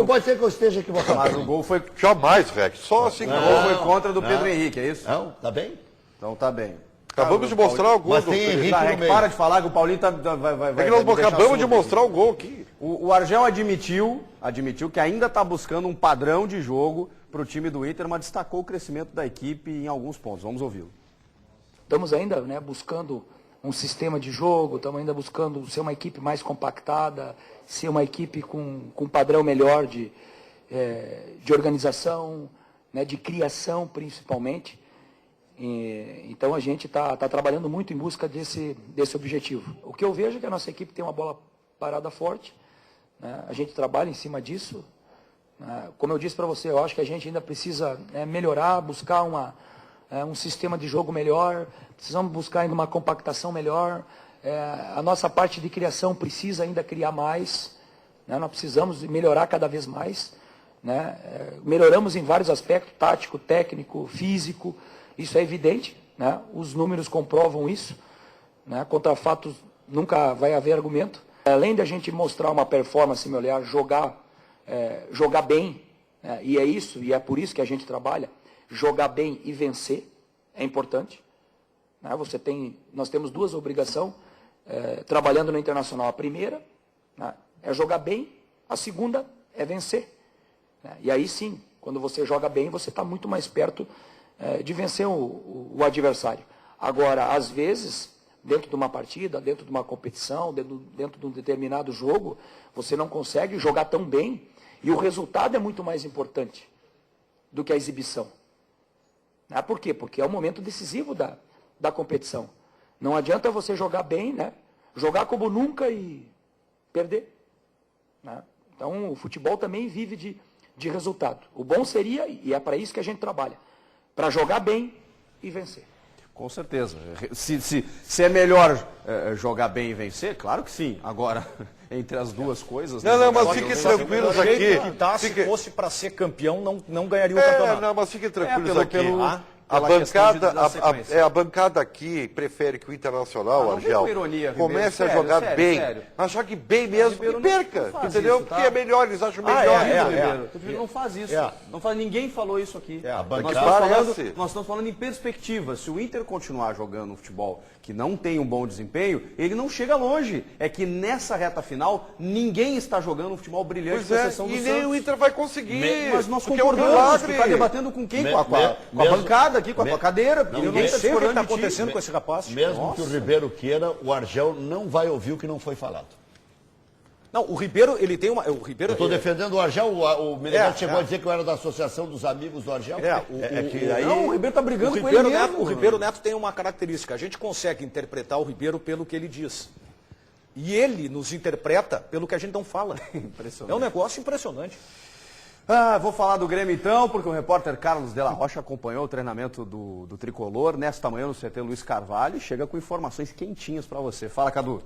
Pode ser que eu esteja equivocado. Mas o gol foi... Jamais, REC, só assim. O gol foi contra do Pedro Henrique, é isso? Não, tá bem? Então tá bem. Acabamos de mostrar o gol. Mas tem Henrique no meio. Para de falar que o Paulinho vai É que nós acabamos de mostrar o gol aqui. O Argel admitiu que ainda está buscando um padrão de jogo para o time do Inter, mas destacou o crescimento da equipe em alguns pontos. Vamos ouvi-lo. Estamos ainda, né, buscando um sistema de jogo, estamos ainda buscando ser uma equipe mais compactada, ser uma equipe com um padrão melhor de organização, né, de criação principalmente. Então a gente está trabalhando muito em busca desse objetivo. O que eu vejo é que a nossa equipe tem uma bola parada forte, né, a gente trabalha em cima disso. Como eu disse para você, eu acho que a gente ainda precisa melhorar, buscar um sistema de jogo melhor, precisamos buscar ainda uma compactação melhor. A nossa parte de criação precisa ainda criar mais, né? Nós precisamos melhorar cada vez mais, né? Melhoramos em vários aspectos, tático, técnico, físico, isso é evidente, né? Os números comprovam isso, né? Contra fatos nunca vai haver argumento. Além de a gente mostrar uma performance melhor, jogar bem, né? E é isso, e é por isso que a gente trabalha, jogar bem e vencer é importante. Né? Nós temos duas obrigações trabalhando no Internacional. A primeira, né, é jogar bem, a segunda é vencer. Né? E aí sim, quando você joga bem, você está muito mais perto de vencer o adversário. Agora, às vezes, dentro de uma partida, dentro de uma competição, dentro de um determinado jogo, você não consegue jogar tão bem e o resultado é muito mais importante do que a exibição. Por quê? Porque é o momento decisivo da competição. Não adianta você jogar bem, né? Jogar como nunca e perder. Né? Então, o futebol também vive de resultado. O bom seria, e é para isso que a gente trabalha, para jogar bem e vencer. Com certeza. Se é melhor jogar bem e vencer, claro que sim. Agora, entre as duas coisas... Não, mas fiquem tranquilos aqui. Se fosse para ser campeão, não ganharia o campeonato. Não, mas fiquem tranquilos aqui. A bancada aqui prefere que o Internacional, Argel, comece a jogar bem, mas jogue bem mesmo e perca, entendeu? Porque é melhor, eles acham melhor. Não faz isso. Ninguém falou isso aqui. Nós estamos falando em perspectiva. Se o Inter continuar jogando um futebol que não tem um bom desempenho, ele não chega longe. É que nessa reta final, ninguém está jogando um futebol brilhante, com exceção do Santos. E nem o Inter vai conseguir. Mas nós concordamos. Você está debatendo com quem? Com a bancada aqui, com a cadeira. Ninguém sei o que está acontecendo com esse rapaz. Mesmo que o Ribeiro queira, o Argel não vai ouvir o que não foi falado. Não, o Ribeiro, ele tem uma... Eu estou defendendo o Argel, o Meneghel chegou a dizer que eu era da Associação dos Amigos do Argel. O Ribeiro está brigando com ele mesmo. O Ribeiro Neto tem uma característica, a gente consegue interpretar o Ribeiro pelo que ele diz. E ele nos interpreta pelo que a gente não fala. É um negócio impressionante. Vou falar do Grêmio então, porque o repórter Carlos Della Rocha acompanhou o treinamento do Tricolor nesta manhã no CT Luiz Carvalho e chega com informações quentinhas para você. Fala, Cadu.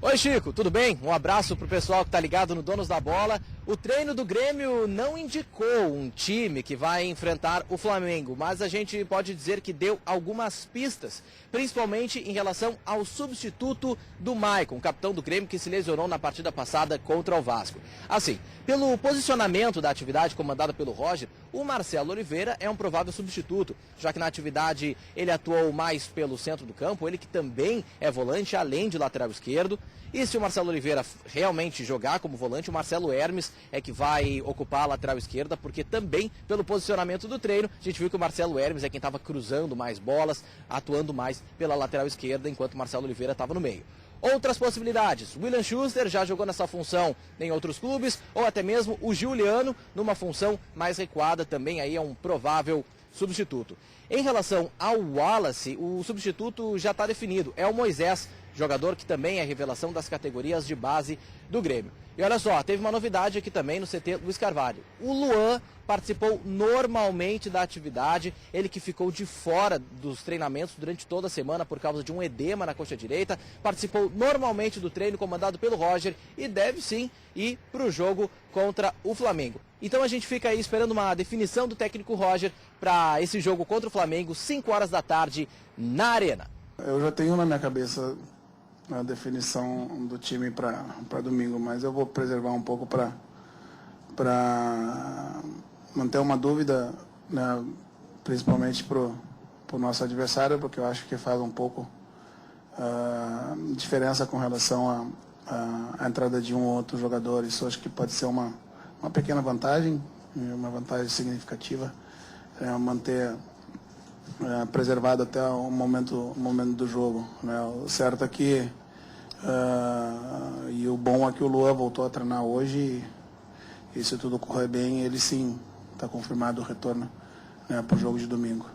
Oi, Chico, tudo bem? Um abraço pro pessoal que tá ligado no Donos da Bola. O treino do Grêmio não indicou um time que vai enfrentar o Flamengo, mas a gente pode dizer que deu algumas pistas, principalmente em relação ao substituto do Maicon, capitão do Grêmio, que se lesionou na partida passada contra o Vasco. Assim, pelo posicionamento da atividade comandada pelo Roger, o Marcelo Oliveira é um provável substituto, já que na atividade ele atuou mais pelo centro do campo, ele que também é volante, além de lateral esquerdo. E se o Marcelo Oliveira realmente jogar como volante, o Marcelo Hermes é que vai ocupar a lateral esquerda, porque também, pelo posicionamento do treino, a gente viu que o Marcelo Hermes é quem estava cruzando mais bolas, atuando mais pela lateral esquerda, enquanto o Marcelo Oliveira estava no meio. Outras possibilidades, William Schuster já jogou nessa função em outros clubes, ou até mesmo o Giuliano, numa função mais recuada, também aí é um provável substituto. Em relação ao Wallace, o substituto já está definido, é o Moisés, jogador que também é revelação das categorias de base do Grêmio. E olha só, teve uma novidade aqui também no CT Luiz Carvalho. O Luan participou normalmente da atividade, ele que ficou de fora dos treinamentos durante toda a semana por causa de um edema na coxa direita, participou normalmente do treino comandado pelo Roger e deve sim ir para o jogo contra o Flamengo. Então a gente fica aí esperando uma definição do técnico Roger para esse jogo contra o Flamengo, 5 horas da tarde, na Arena. Eu já tenho na minha cabeça a definição do time para domingo, mas eu vou preservar um pouco para manter uma dúvida, né, principalmente para o nosso adversário, porque eu acho que faz um pouco diferença com relação à entrada de um ou outro jogador. Isso acho que pode ser uma pequena vantagem uma vantagem significativa, manter preservado até o momento do jogo, né? O certo é que e o bom é que o Luan voltou a treinar hoje e se tudo correr bem, ele sim está confirmado o retorno, né, para o jogo de domingo.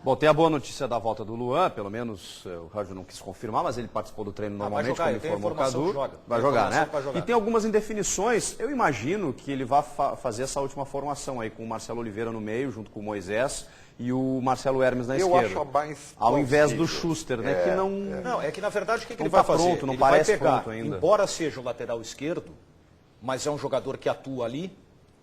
Bom, tem a boa notícia da volta do Luan, pelo menos o Rádio não quis confirmar, mas ele participou do treino normalmente, como informou o Cadu. Vai jogar, né? E tem algumas indefinições, eu imagino que ele vai fazer essa última formação aí com o Marcelo Oliveira no meio, junto com o Moisés, e o Marcelo Hermes na esquerda. Eu acho mais ao invés do Schuster, né? Que não... Não, é que na verdade o que ele tá vai fazer? Pronto, não ele parece vai pegar, pronto ainda. Embora seja o lateral esquerdo, mas é um jogador que atua ali,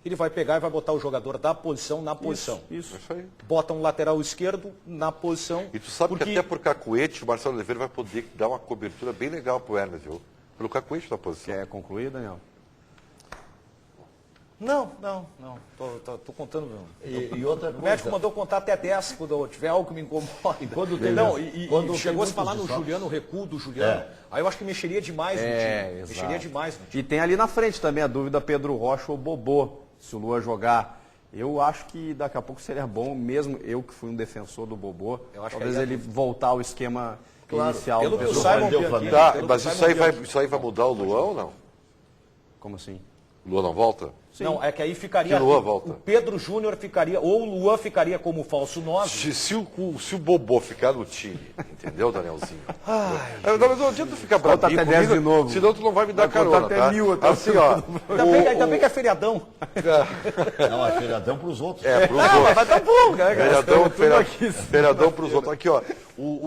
ele vai pegar e vai botar o jogador da posição na posição. Isso aí. Bota um lateral esquerdo na posição. E tu sabe que até por cacuete o Marcelo Oliveira vai poder dar uma cobertura bem legal pro Hermes, viu? Pelo cacuete na posição. Quer concluir, Daniel? Não. Tô contando. E outra coisa. O médico mandou contar até 10 quando tiver algo que me incomoda. E quando Quando chegou a se falar no Juliano, o recuo do Juliano, aí eu acho que mexeria demais no time. Exato. Mexeria demais no time. E tem ali na frente também a dúvida Pedro Rocha ou Bobô, se o Luan jogar. Eu acho que daqui a pouco seria bom, mesmo eu que fui um defensor do Bobô, talvez ele voltar ao esquema inicial. Pelo do que o Simon Simon Tá, mas isso aí vai mudar o Luan ou não? Como assim? O Luan não volta? Sim. Não, é que aí ficaria. Que Luan volta. O Pedro Júnior ficaria, ou o Luan ficaria como falso 9. Se o Bobô ficar no time, entendeu, Danielzinho? Não adianta ficar Conta bravinho até 10 de novo. senão tu não vai me dar carona, até tá? 1000 até assim, ó. Ainda bem que é feriadão. Não, é feriadão para os outros. É, pros outros. Mas tá bom, cara. Feriadão pros outros. Aqui, ó.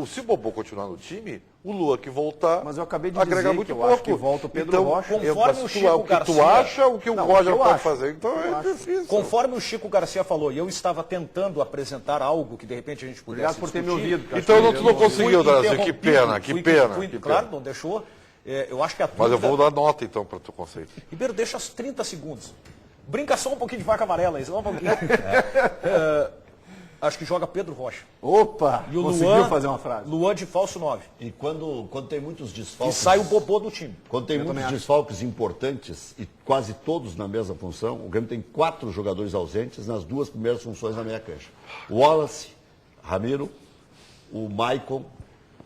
Se o Bobô continuar no time, o Luan que voltar, Mas eu acabei de agrega dizer muito que eu pouco. acho que volta o Pedro então, Rocha. Conforme o Chico o que tu Garcia- acha, o que o Roger eu pode acho. fazer. Então é difícil. Conforme o Chico Garcia falou, e eu estava tentando apresentar algo que de repente a gente pudesse Obrigado por ter me discutir. ouvido. Então tu não conseguiu, Fui Danielzinho. Que pena, interrompido, que pena. Claro, não deixou. Eu acho que a Mas eu dúvida- vou dar nota então para o teu conceito. Ribeiro, deixa os 30 segundos. Brinca só um pouquinho de vaca amarela aí, só um pouquinho. Acho que joga Pedro Rocha. Opa! E o conseguiu Luan, fazer uma frase. Luan de falso 9. E quando tem muitos E desfalques... sai o Bobô do time. Quando tem muitos desfalques importantes, e quase todos na mesma função, o Grêmio tem 4 jogadores ausentes nas 2 primeiras funções na meia cancha. O Wallace, Ramiro, o Maicon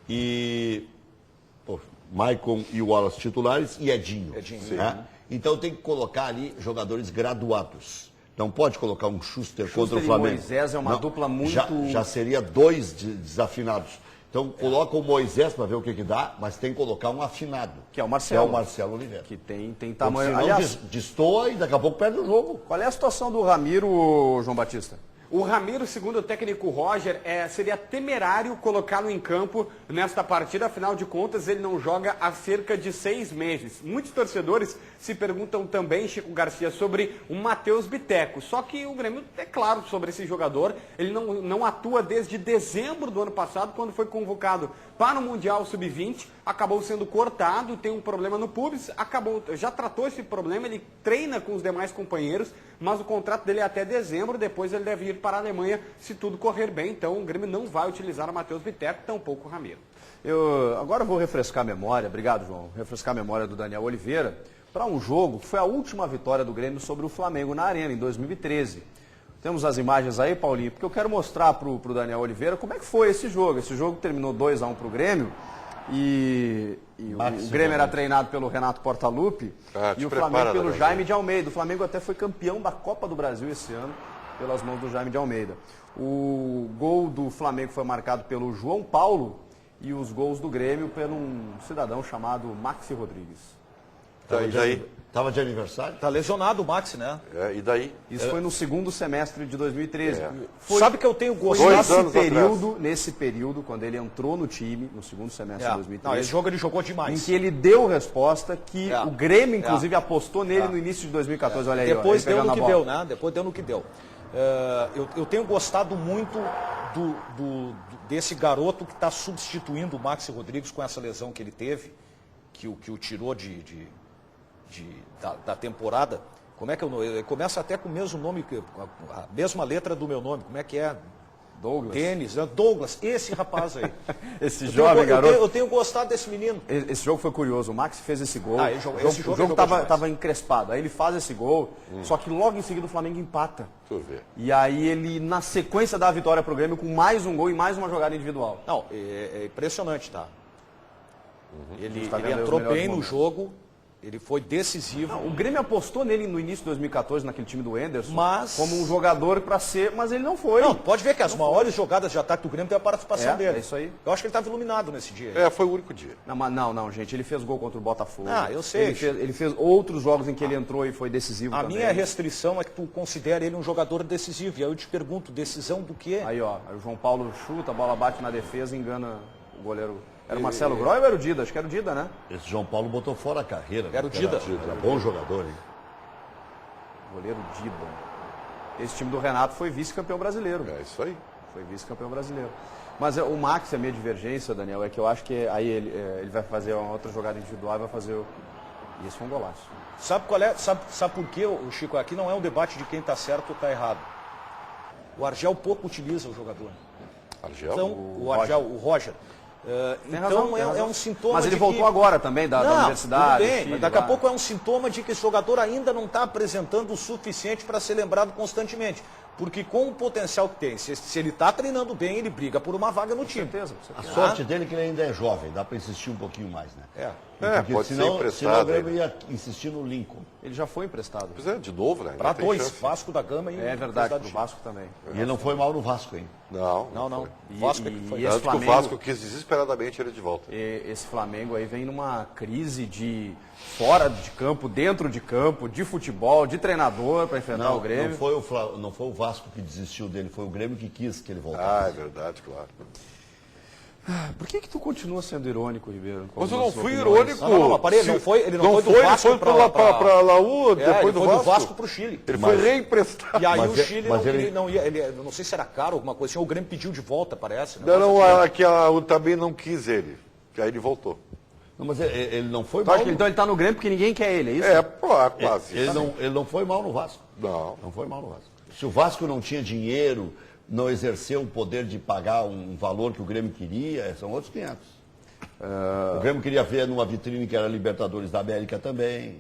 e... Maicon e o Wallace titulares e Edinho. Né? Então tem que colocar ali jogadores graduados. Não pode colocar um Schuster contra o Flamengo. E Moisés é uma dupla muito... Já seria 2 desafinados. Então coloca o Moisés para ver o que dá, mas tem que colocar um afinado. Que é o Marcelo. Que é o Marcelo Oliveira. Que tem Porque tamanho... senão Aliás, destoa e daqui a pouco perde o jogo. qual é a situação do Ramiro, João Batista? O Ramiro, segundo o técnico Roger, seria temerário colocá-lo em campo nesta partida. Afinal de contas, ele não joga há cerca de 6 meses. Muitos torcedores se perguntam também, Chico Garcia, sobre o Matheus Biteco. Só que o Grêmio é claro sobre esse jogador. Ele não atua desde dezembro do ano passado, quando foi convocado para o Mundial Sub-20. Acabou sendo cortado, tem um problema no pubis, já tratou esse problema, ele treina com os demais companheiros, mas o contrato dele é até dezembro, depois ele deve ir para a Alemanha se tudo correr bem. Então o Grêmio não vai utilizar o Matheus Biteco, tampouco o Ramiro. Agora eu vou refrescar a memória, obrigado João, refrescar a memória do Daniel Oliveira, para um jogo que foi a última vitória do Grêmio sobre o Flamengo na Arena, em 2013. Temos as imagens aí, Paulinho, porque eu quero mostrar para o Daniel Oliveira como é que foi esse jogo. Esse jogo terminou 2-1 para o Grêmio e o Grêmio era treinado pelo Renato Portaluppi e o Flamengo pelo Jaime de Almeida. O Flamengo até foi campeão da Copa do Brasil esse ano pelas mãos do Jaime de Almeida. O gol do Flamengo foi marcado pelo João Paulo e os gols do Grêmio por um cidadão chamado Maxi Rodrigues. E daí? Tava de aniversário? Tá lesionado o Maxi, né? E daí? Isso foi no segundo semestre de 2013. Sabe que eu tenho gostado nesse período, quando ele entrou no time, no segundo semestre de 2013. Não, esse jogo ele jogou demais. Em que ele deu resposta que o Grêmio, inclusive, apostou nele no início de 2014. Olha aí, depois deu no que deu, né? Depois deu no que deu. Eu tenho gostado muito desse garoto que está substituindo o Maxi Rodrigues com essa lesão que ele teve, que o tirou da temporada. Como é que ele começa até com o mesmo nome, a mesma letra do meu nome. Como é que é? Douglas. Tênis, né? Douglas, esse rapaz aí. Esse jovem garoto. Eu tenho gostado desse menino. Esse jogo foi curioso. O Max fez esse gol. Esse jogo o jogo tava encrespado. Aí ele faz esse gol, só que logo em seguida o Flamengo empata. Deixa eu ver. E aí ele, na sequência, dá a vitória pro Grêmio com mais um gol e mais uma jogada individual. Não, é impressionante, tá? Ele Tá vendo entrou os melhores bem no momentos. jogo, ele foi decisivo. Não, o Grêmio apostou nele no início de 2014, naquele time do Enderson, Mas- como um jogador para ser, mas ele não foi. Não, pode ver que as maiores jogadas de ataque do Grêmio tem a participação dele. É isso aí. Eu acho que ele estava iluminado nesse dia. Foi o único dia. Não, gente, ele fez gol contra o Botafogo. Eu sei. Ele fez outros jogos em que ele entrou e foi decisivo A também. minha restrição é que tu considera ele um jogador decisivo. E aí eu te pergunto, decisão do quê? Aí, ó, o João Paulo chuta, a bola bate na defesa e engana o goleiro. Era o Marcelo Groy ou era o Dida? Acho que era o Dida, né? Esse João Paulo botou fora a carreira. Era o Dida. Era bom jogador, hein? Goleiro Dida. Esse time do Renato foi vice-campeão brasileiro. É isso aí. Foi vice-campeão brasileiro. Mas o Max, a minha divergência, Daniel, é que eu acho que aí ele vai fazer uma outra jogada individual e vai fazer E esse foi um golaço. Sabe qual é? Sabe por quê, Chico? Aqui não é um debate de quem está certo ou está errado. O Argel pouco utiliza o jogador. Argel? Então, o Roger. Tem Então razão, é um sintoma. Mas ele de voltou que... agora também da universidade. Tudo bem, Chile, mas daqui a lá. pouco é um sintoma de que esse jogador ainda não está apresentando o suficiente para ser lembrado constantemente. Porque com o potencial que tem, se ele está treinando bem, ele briga por uma vaga no time. Com certeza. A sorte dele é que ele ainda é jovem, dá para insistir um pouquinho mais, né? Porque pode ser senão o emprestado. Grêmio ia insistir no Lincoln. Ele já foi emprestado. Pois é, de novo, né? Para Ainda tem dois, chance. Vasco da Gama e É verdade, pro Vasco também. E ele não foi mal no Vasco, hein? Não. Não. E- Vasco é e- que foi. e esse Tanto que o Flamengo- Vasco quis desesperadamente ele de volta. Esse Flamengo aí vem numa crise de fora de campo, dentro de campo, de futebol, de treinador para enfrentar o Grêmio. Não foi o Vasco que desistiu dele, foi o Grêmio que quis que ele voltasse. É verdade, claro. Por que tu continua sendo irônico, Ribeiro? com Mas eu as não suas fui opiniões? irônico. Não, parei, ele não foi do Vasco ele foi para Laú, ele depois foi do Vasco para o Chile. Ele foi reemprestado. E aí Mas o Chile ele- não ia, eu não sei se era caro, alguma coisa assim, ou o Grêmio pediu de volta, parece. Não, também não quis ele. Aí ele voltou. Não, mas ele não foi Tu mal. acha que então ele tá no Grêmio porque ninguém quer ele, é isso? Quase. Ele não foi mal no Vasco. Não. Não foi mal no Vasco. Se o Vasco não tinha dinheiro, não exerceu o poder de pagar um valor que o Grêmio queria, são outros 500. O Grêmio queria ver numa vitrine que era Libertadores da América também.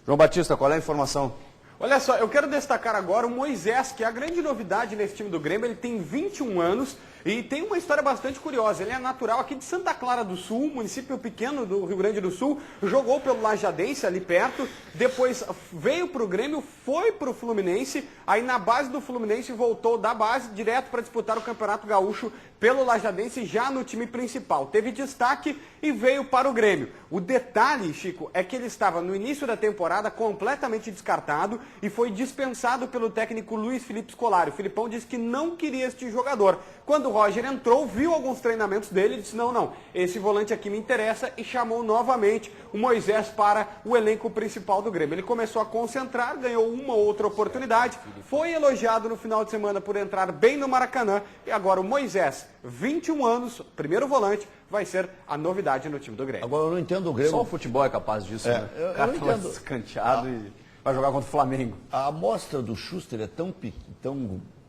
João Batista, qual é a informação? Olha só, eu quero destacar agora o Moisés, que é a grande novidade nesse time do Grêmio. Ele tem 21 anos e tem uma história bastante curiosa. Ele é natural aqui de Santa Clara do Sul, município pequeno do Rio Grande do Sul. Jogou pelo Lajadense, ali perto. Depois veio para o Grêmio, foi para o Fluminense. Aí na base do Fluminense voltou da base direto para disputar o Campeonato Gaúcho pelo Lajadense, já no time principal. Teve destaque e veio para o Grêmio. O detalhe, Chico, é que ele estava no início da temporada completamente descartado e foi dispensado pelo técnico Luiz Felipe Scolari. O Filipão disse que não queria este jogador. Quando o Roger entrou, viu alguns treinamentos dele e disse, não, esse volante aqui me interessa, e chamou novamente o Moisés para o elenco principal do Grêmio. Ele começou a concentrar, ganhou uma ou outra oportunidade, foi elogiado no final de semana por entrar bem no Maracanã, e agora o Moisés, 21 anos, primeiro volante, vai ser a novidade no time do Grêmio. Agora eu não entendo o Grêmio. Só o futebol é capaz disso, né? eu O cara não tá lá entendo. escanteado e vai jogar contra o Flamengo. A amostra do Schuster é tão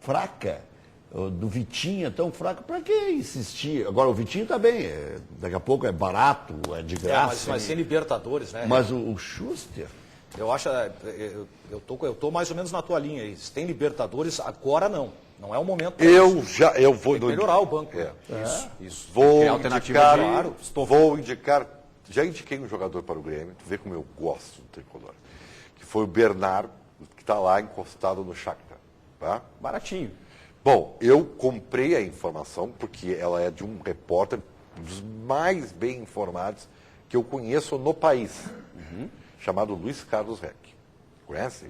fraca, do Vitinho é tão fraca, para que insistir? Agora o Vitinho tá bem, daqui a pouco é barato, é de graça. Mas sem Libertadores, né? Mas o Schuster... Eu acho, eu tô mais ou menos na tua linha aí. Se tem Libertadores, agora não. Não é o momento. Eu vou Tem que melhorar o banco. Isso. Vou Tem alternativa indicar, de claro. vou indicar, já indiquei um jogador para o Grêmio, tu vê como eu gosto do tricolor, que foi o Bernardo, que está lá encostado no Shakhtar, tá? Baratinho. Bom, eu comprei a informação porque ela é de um repórter dos mais bem informados que eu conheço no país, chamado Luiz Carlos Reck. Conhece?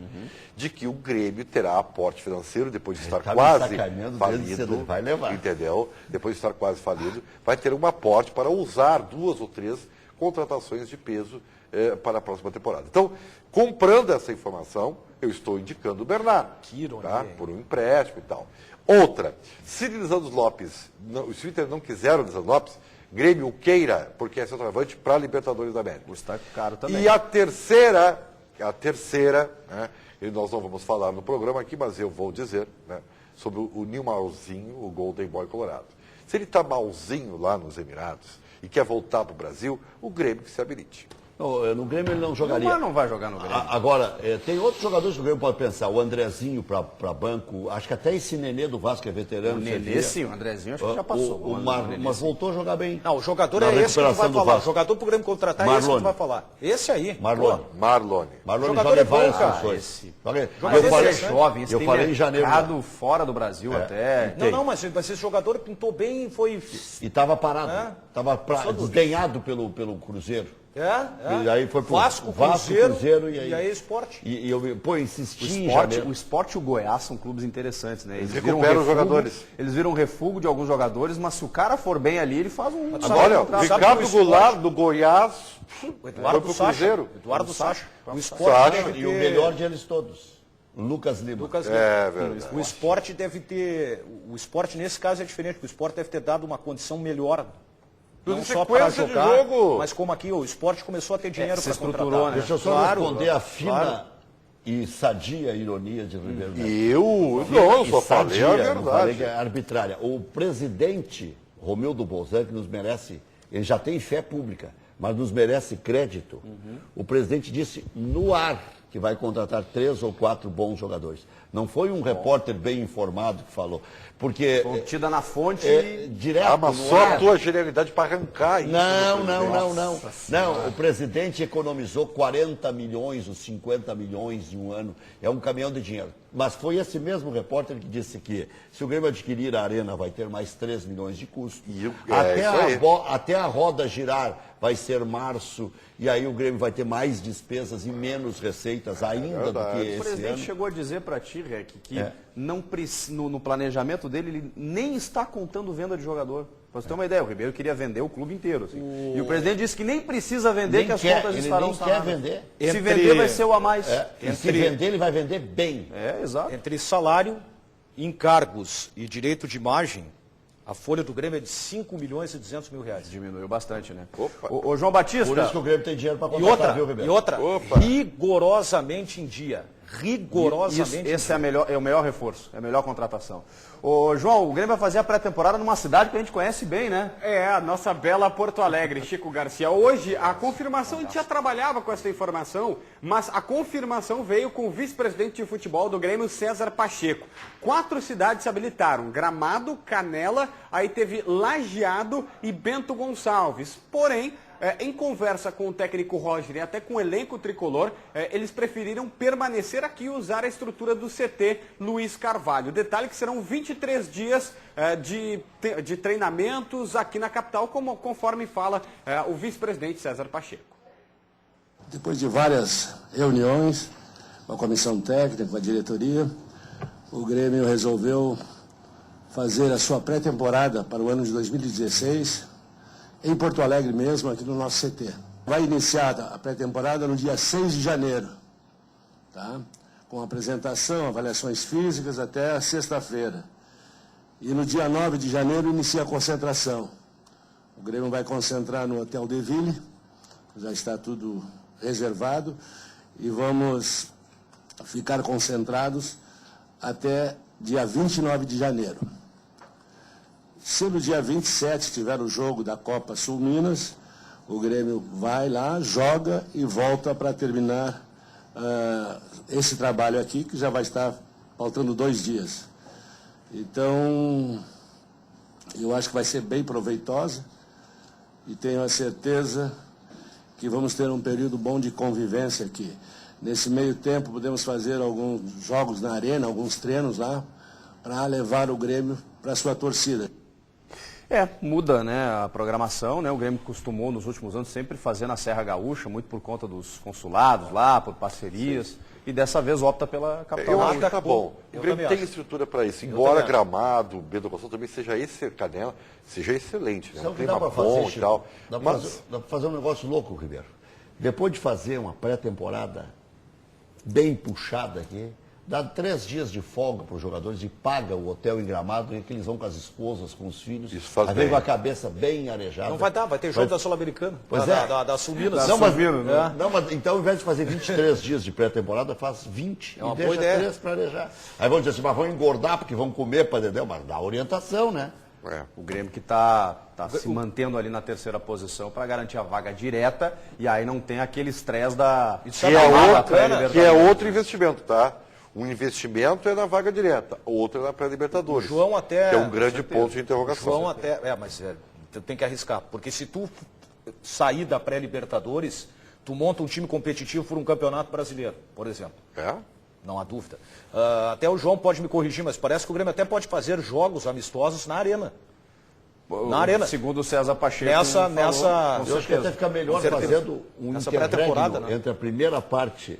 De que o Grêmio terá aporte financeiro depois de estar tá me quase sacaneando desde falido. cedo, vai levar. Entendeu? Depois de estar quase falido, vai ter um aporte para usar 2 ou 3 contratações de peso para a próxima temporada. Então, comprando essa informação, eu estou indicando o Bernardo. Que ironia, Tá? hein? Por um empréstimo e tal. Outra, se Lisandro Lopes, se o Inter não quiser o Lisandro Lopes, Grêmio o queira, porque é centroavante para a Libertadores da América. Está caro também. E a terceira, né, e nós não vamos falar no programa aqui, mas eu vou dizer, né, sobre o Nilmauzinho, o Golden Boy colorado. Se ele está malzinho lá nos Emirados e quer voltar para o Brasil, o Grêmio que se habilite. No Grêmio ele não jogaria. Mas não vai jogar no Grêmio. Agora, tem outros jogadores que o Grêmio pode pensar. O Andrezinho para banco. Acho que até esse Nenê do Vasco é veterano. O Nenê sim, o Andrezinho acho que já passou. Mas voltou a jogar bem. Não, o jogador é esse que tu vai falar. O jogador pro Grêmio contratar é esse que tu vai falar. Esse aí. Marlone Jogador joga em bom, várias cara. funções. Eu falei jovem, esse eu tem falei em janeiro. mercado fora do Brasil até. Mas esse jogador pintou bem, foi... E estava parado. Estava desdenhado pelo Cruzeiro. E aí foi pro Vasco, Cruzeiro e aí Sport. E eu insisti O Sport e o Goiás são clubes interessantes, né? Eles recuperam os jogadores. Eles viram um refúgio de alguns jogadores, mas se o cara for bem ali, ele faz um... Olha, o Ricardo Goulart do Goiás o Eduardo foi pro Cruzeiro. Eduardo Sacha. O Sport e o melhor deles todos. Lucas Lima. É verdade. O Sport deve ter... O Sport, nesse caso, é diferente, porque o Sport deve ter dado uma condição melhor. Não só para jogar, mas como aqui o Sport começou a ter dinheiro para contratar. Né? Deixa eu só responder a fina e sadia ironia de Ribeiro Neto. Eu só falei a verdade. Não falei que é arbitrária. O presidente Romildo Bolzan, que nos merece, ele já tem fé pública, mas nos merece crédito. O presidente disse no ar que vai contratar 3 ou 4 bons jogadores. Não foi um repórter bem informado que falou. Porque... Contida na fonte direto. Mas só a tua genialidade para arrancar isso. Não, o presidente economizou 40 milhões ou 50 milhões em um ano. É um caminhão de dinheiro. Mas foi esse mesmo repórter que disse que se o Grêmio adquirir a Arena vai ter mais 3 milhões de custo. Até a roda girar vai ser março, e aí o Grêmio vai ter mais despesas e menos receitas ainda do que esse ano. O presidente chegou a dizer para ti, Rec, que não, no planejamento dele, ele nem está contando venda de jogador. Para você ter uma ideia, o Ribeiro queria vender o clube inteiro. Assim. E o presidente disse que nem precisa vender, que as contas estarão sanadas. Ele nem quer vender. Se vender, vai ser o a mais. Se vender, ele vai vender bem. Exato. Entre salário, encargos e direito de imagem, a folha do Grêmio é de 5 milhões e 200 mil reais. Diminuiu bastante, né? Ô, João Batista... Por isso que o Grêmio tem dinheiro para contratar, viu, Ribeiro? E outra, rigorosamente em dia. Rigorosamente. Esse é o melhor reforço, é a melhor contratação. Ô, João, o Grêmio vai fazer a pré-temporada numa cidade que a gente conhece bem, né? A nossa bela Porto Alegre, Chico Garcia. Hoje, a confirmação, a gente já trabalhava com essa informação, mas a confirmação veio com o vice-presidente de futebol do Grêmio, César Pacheco. 4 cidades se habilitaram: Gramado, Canela, aí teve Lajeado e Bento Gonçalves. Porém, em conversa com o técnico Roger e até com o elenco tricolor, eles preferiram permanecer aqui e usar a estrutura do CT Luiz Carvalho. Detalhe que serão 23 dias de treinamentos aqui na capital, conforme fala o vice-presidente César Pacheco. Depois de várias reuniões com a comissão técnica, com a diretoria, o Grêmio resolveu fazer a sua pré-temporada para o ano de 2016 em Porto Alegre mesmo, aqui no nosso CT. Vai iniciar a pré-temporada no dia 6 de janeiro, tá? Com apresentação, avaliações físicas até sexta-feira. E no dia 9 de janeiro inicia a concentração. O Grêmio vai concentrar no Hotel de Ville, já está tudo reservado, e vamos ficar concentrados até dia 29 de janeiro. Se no dia 27 tiver o jogo da Copa Sul Minas, o Grêmio vai lá, joga e volta para terminar esse trabalho aqui, que já vai estar faltando 2 dias. Então, eu acho que vai ser bem proveitosa e tenho a certeza que vamos ter um período bom de convivência aqui. Nesse meio tempo, podemos fazer alguns jogos na arena, alguns treinos lá, para levar o Grêmio para a sua torcida. Muda, né, a programação, né? O Grêmio costumou nos últimos anos sempre fazer na Serra Gaúcha, muito por conta dos consulados lá, por parcerias, e dessa vez opta pela capital. Eu acho que tá bom. O Grêmio tem estrutura para isso. Embora Gramado, Bento Gonçalves também seja Canela, seja excelente, né? Sabe o que dá para fazer, Chico? Dá para fazer um negócio louco, Ribeiro. Depois de fazer uma pré-temporada bem puxada aqui, Dá 3 dias de folga para os jogadores e paga o hotel em Gramado, e que eles vão com as esposas, com os filhos. Isso faz aí vem bem. com a cabeça bem arejada. Não vai dar, vai ter jogo da Sul-Americana. Pois da Sul-Minas. Não, mas então, ao invés de fazer 23 dias de pré-temporada, faz 20 É uma e boa deixa ideia. 3 para arejar. Aí vão dizer assim, mas vão engordar porque vão comer para Dedéu, mas dá orientação, né? O Grêmio que está se mantendo ali na terceira posição para garantir a vaga direta e aí não tem aquele estresse da Que é outro investimento, tá? Um investimento é na vaga direta, outro é na pré-Libertadores. João até... Que é um grande ponto de interrogação. João até... mas tu tem que arriscar, porque se tu sair da pré-Libertadores, tu monta um time competitivo por um campeonato brasileiro, por exemplo. É? Não há dúvida. Até o João pode me corrigir, mas parece que o Grêmio até pode fazer jogos amistosos na Arena. Na Arena. Segundo o César Pacheco. Eu acho que até fica melhor fazendo um interregno, né? entre a primeira parte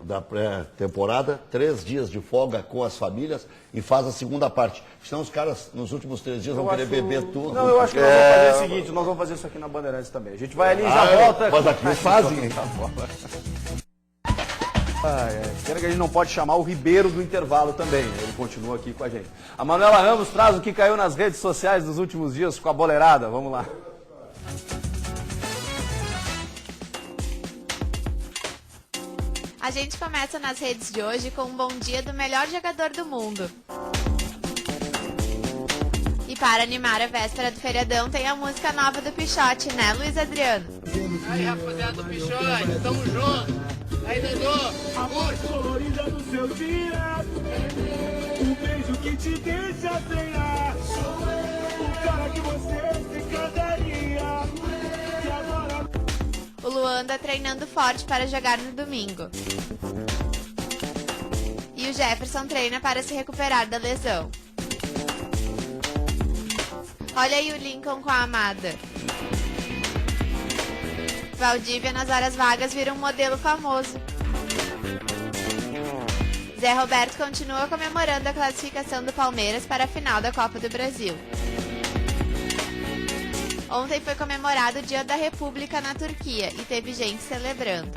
da pré-temporada, 3 dias de folga com as famílias, e faz a segunda parte. Senão os caras, nos últimos 3 dias, vão querer beber tudo. Não, eu acho que nós vamos fazer o seguinte, nós vamos fazer isso aqui na Bandeirantes também. A gente vai ali e já volta. Mas aqui eles fazem, hein? Pena que a gente não pode chamar o Ribeiro do intervalo também, né? Ele continua aqui com a gente. A Manuela Ramos traz o que caiu nas redes sociais nos últimos dias com a boleirada. Vamos lá. A gente começa nas redes de hoje com um bom dia do melhor jogador do mundo. E para animar a véspera do feriadão tem a música nova do Pichote, né, Luiz Adriano? Aí, rapaziada do Pichote, tamo junto. Aí, Dodô, a voz colorida do seu dia, um beijo que te deixa sem ar, o cara que você se cantaria, que agora... O Luan anda treinando forte para jogar no domingo. E o Jefferson treina para se recuperar da lesão. Olha aí o Lincoln com a Amada. Valdívia nas horas vagas vira um modelo famoso. Zé Roberto continua comemorando a classificação do Palmeiras para a final da Copa do Brasil. Ontem foi comemorado o Dia da República na Turquia e teve gente celebrando.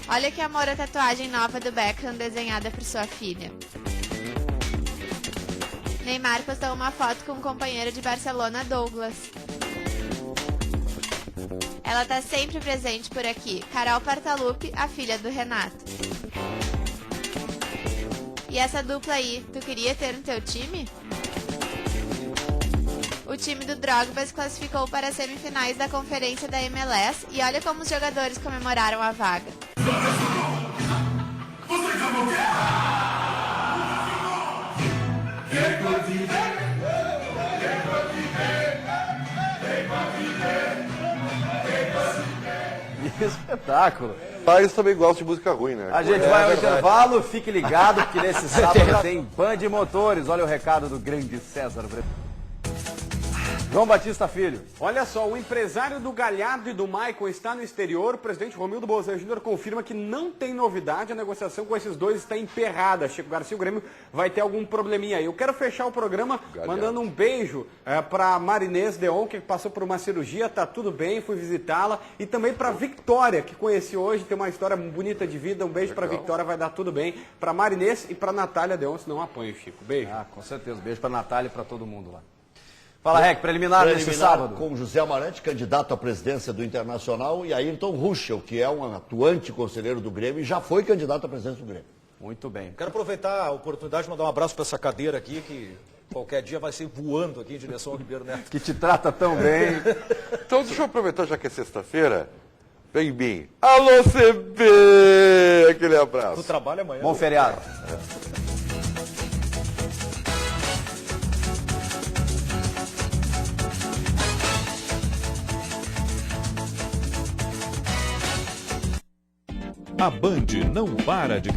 Olha que amor a tatuagem nova do Beckham desenhada por sua filha. Neymar postou uma foto com o companheiro de Barcelona, Douglas. Ela tá sempre presente por aqui, Carol Portaluppi, a filha do Renato. E essa dupla aí, tu queria ter no teu time? O time do Drogba se classificou para as semifinais da conferência da MLS e olha como os jogadores comemoraram a vaga. Que espetáculo. Pais também gostam de música ruim, né? A gente vai ao intervalo, fique ligado, porque nesse sábado tem Band de Motores. Olha o recado do grande César Brito. João Batista Filho. Olha só, o empresário do Galhardo e do Maicon está no exterior. O presidente Romildo Bolzano Júnior confirma que não tem novidade. A negociação com esses dois está emperrada. Chico Garcia, o Grêmio vai ter algum probleminha aí. Eu quero fechar o programa mandando um beijo para Marinês Deon, que passou por uma cirurgia, tá tudo bem, fui visitá-la. E também para Victória, que conheci hoje, tem uma história bonita de vida. Um beijo para Victória, vai dar tudo bem. Para Marinês e para Natália Deon, se não apanho, Chico. Beijo. Com certeza. Beijo para Natália e para todo mundo lá. Fala, Rec, preliminar nesse sábado. Com José Amarante, candidato à presidência do Internacional, e Ayrton Ruschel, que é um atuante conselheiro do Grêmio e já foi candidato à presidência do Grêmio. Muito bem. Quero aproveitar a oportunidade de mandar um abraço para essa cadeira aqui, que qualquer dia vai ser voando aqui em direção ao Ribeiro Neto. Que te trata tão bem. Então deixa eu aproveitar, já que é sexta-feira, vem em mim. Alô, CB! Aquele abraço. Tu trabalha amanhã. Bom feriado. A Band não para de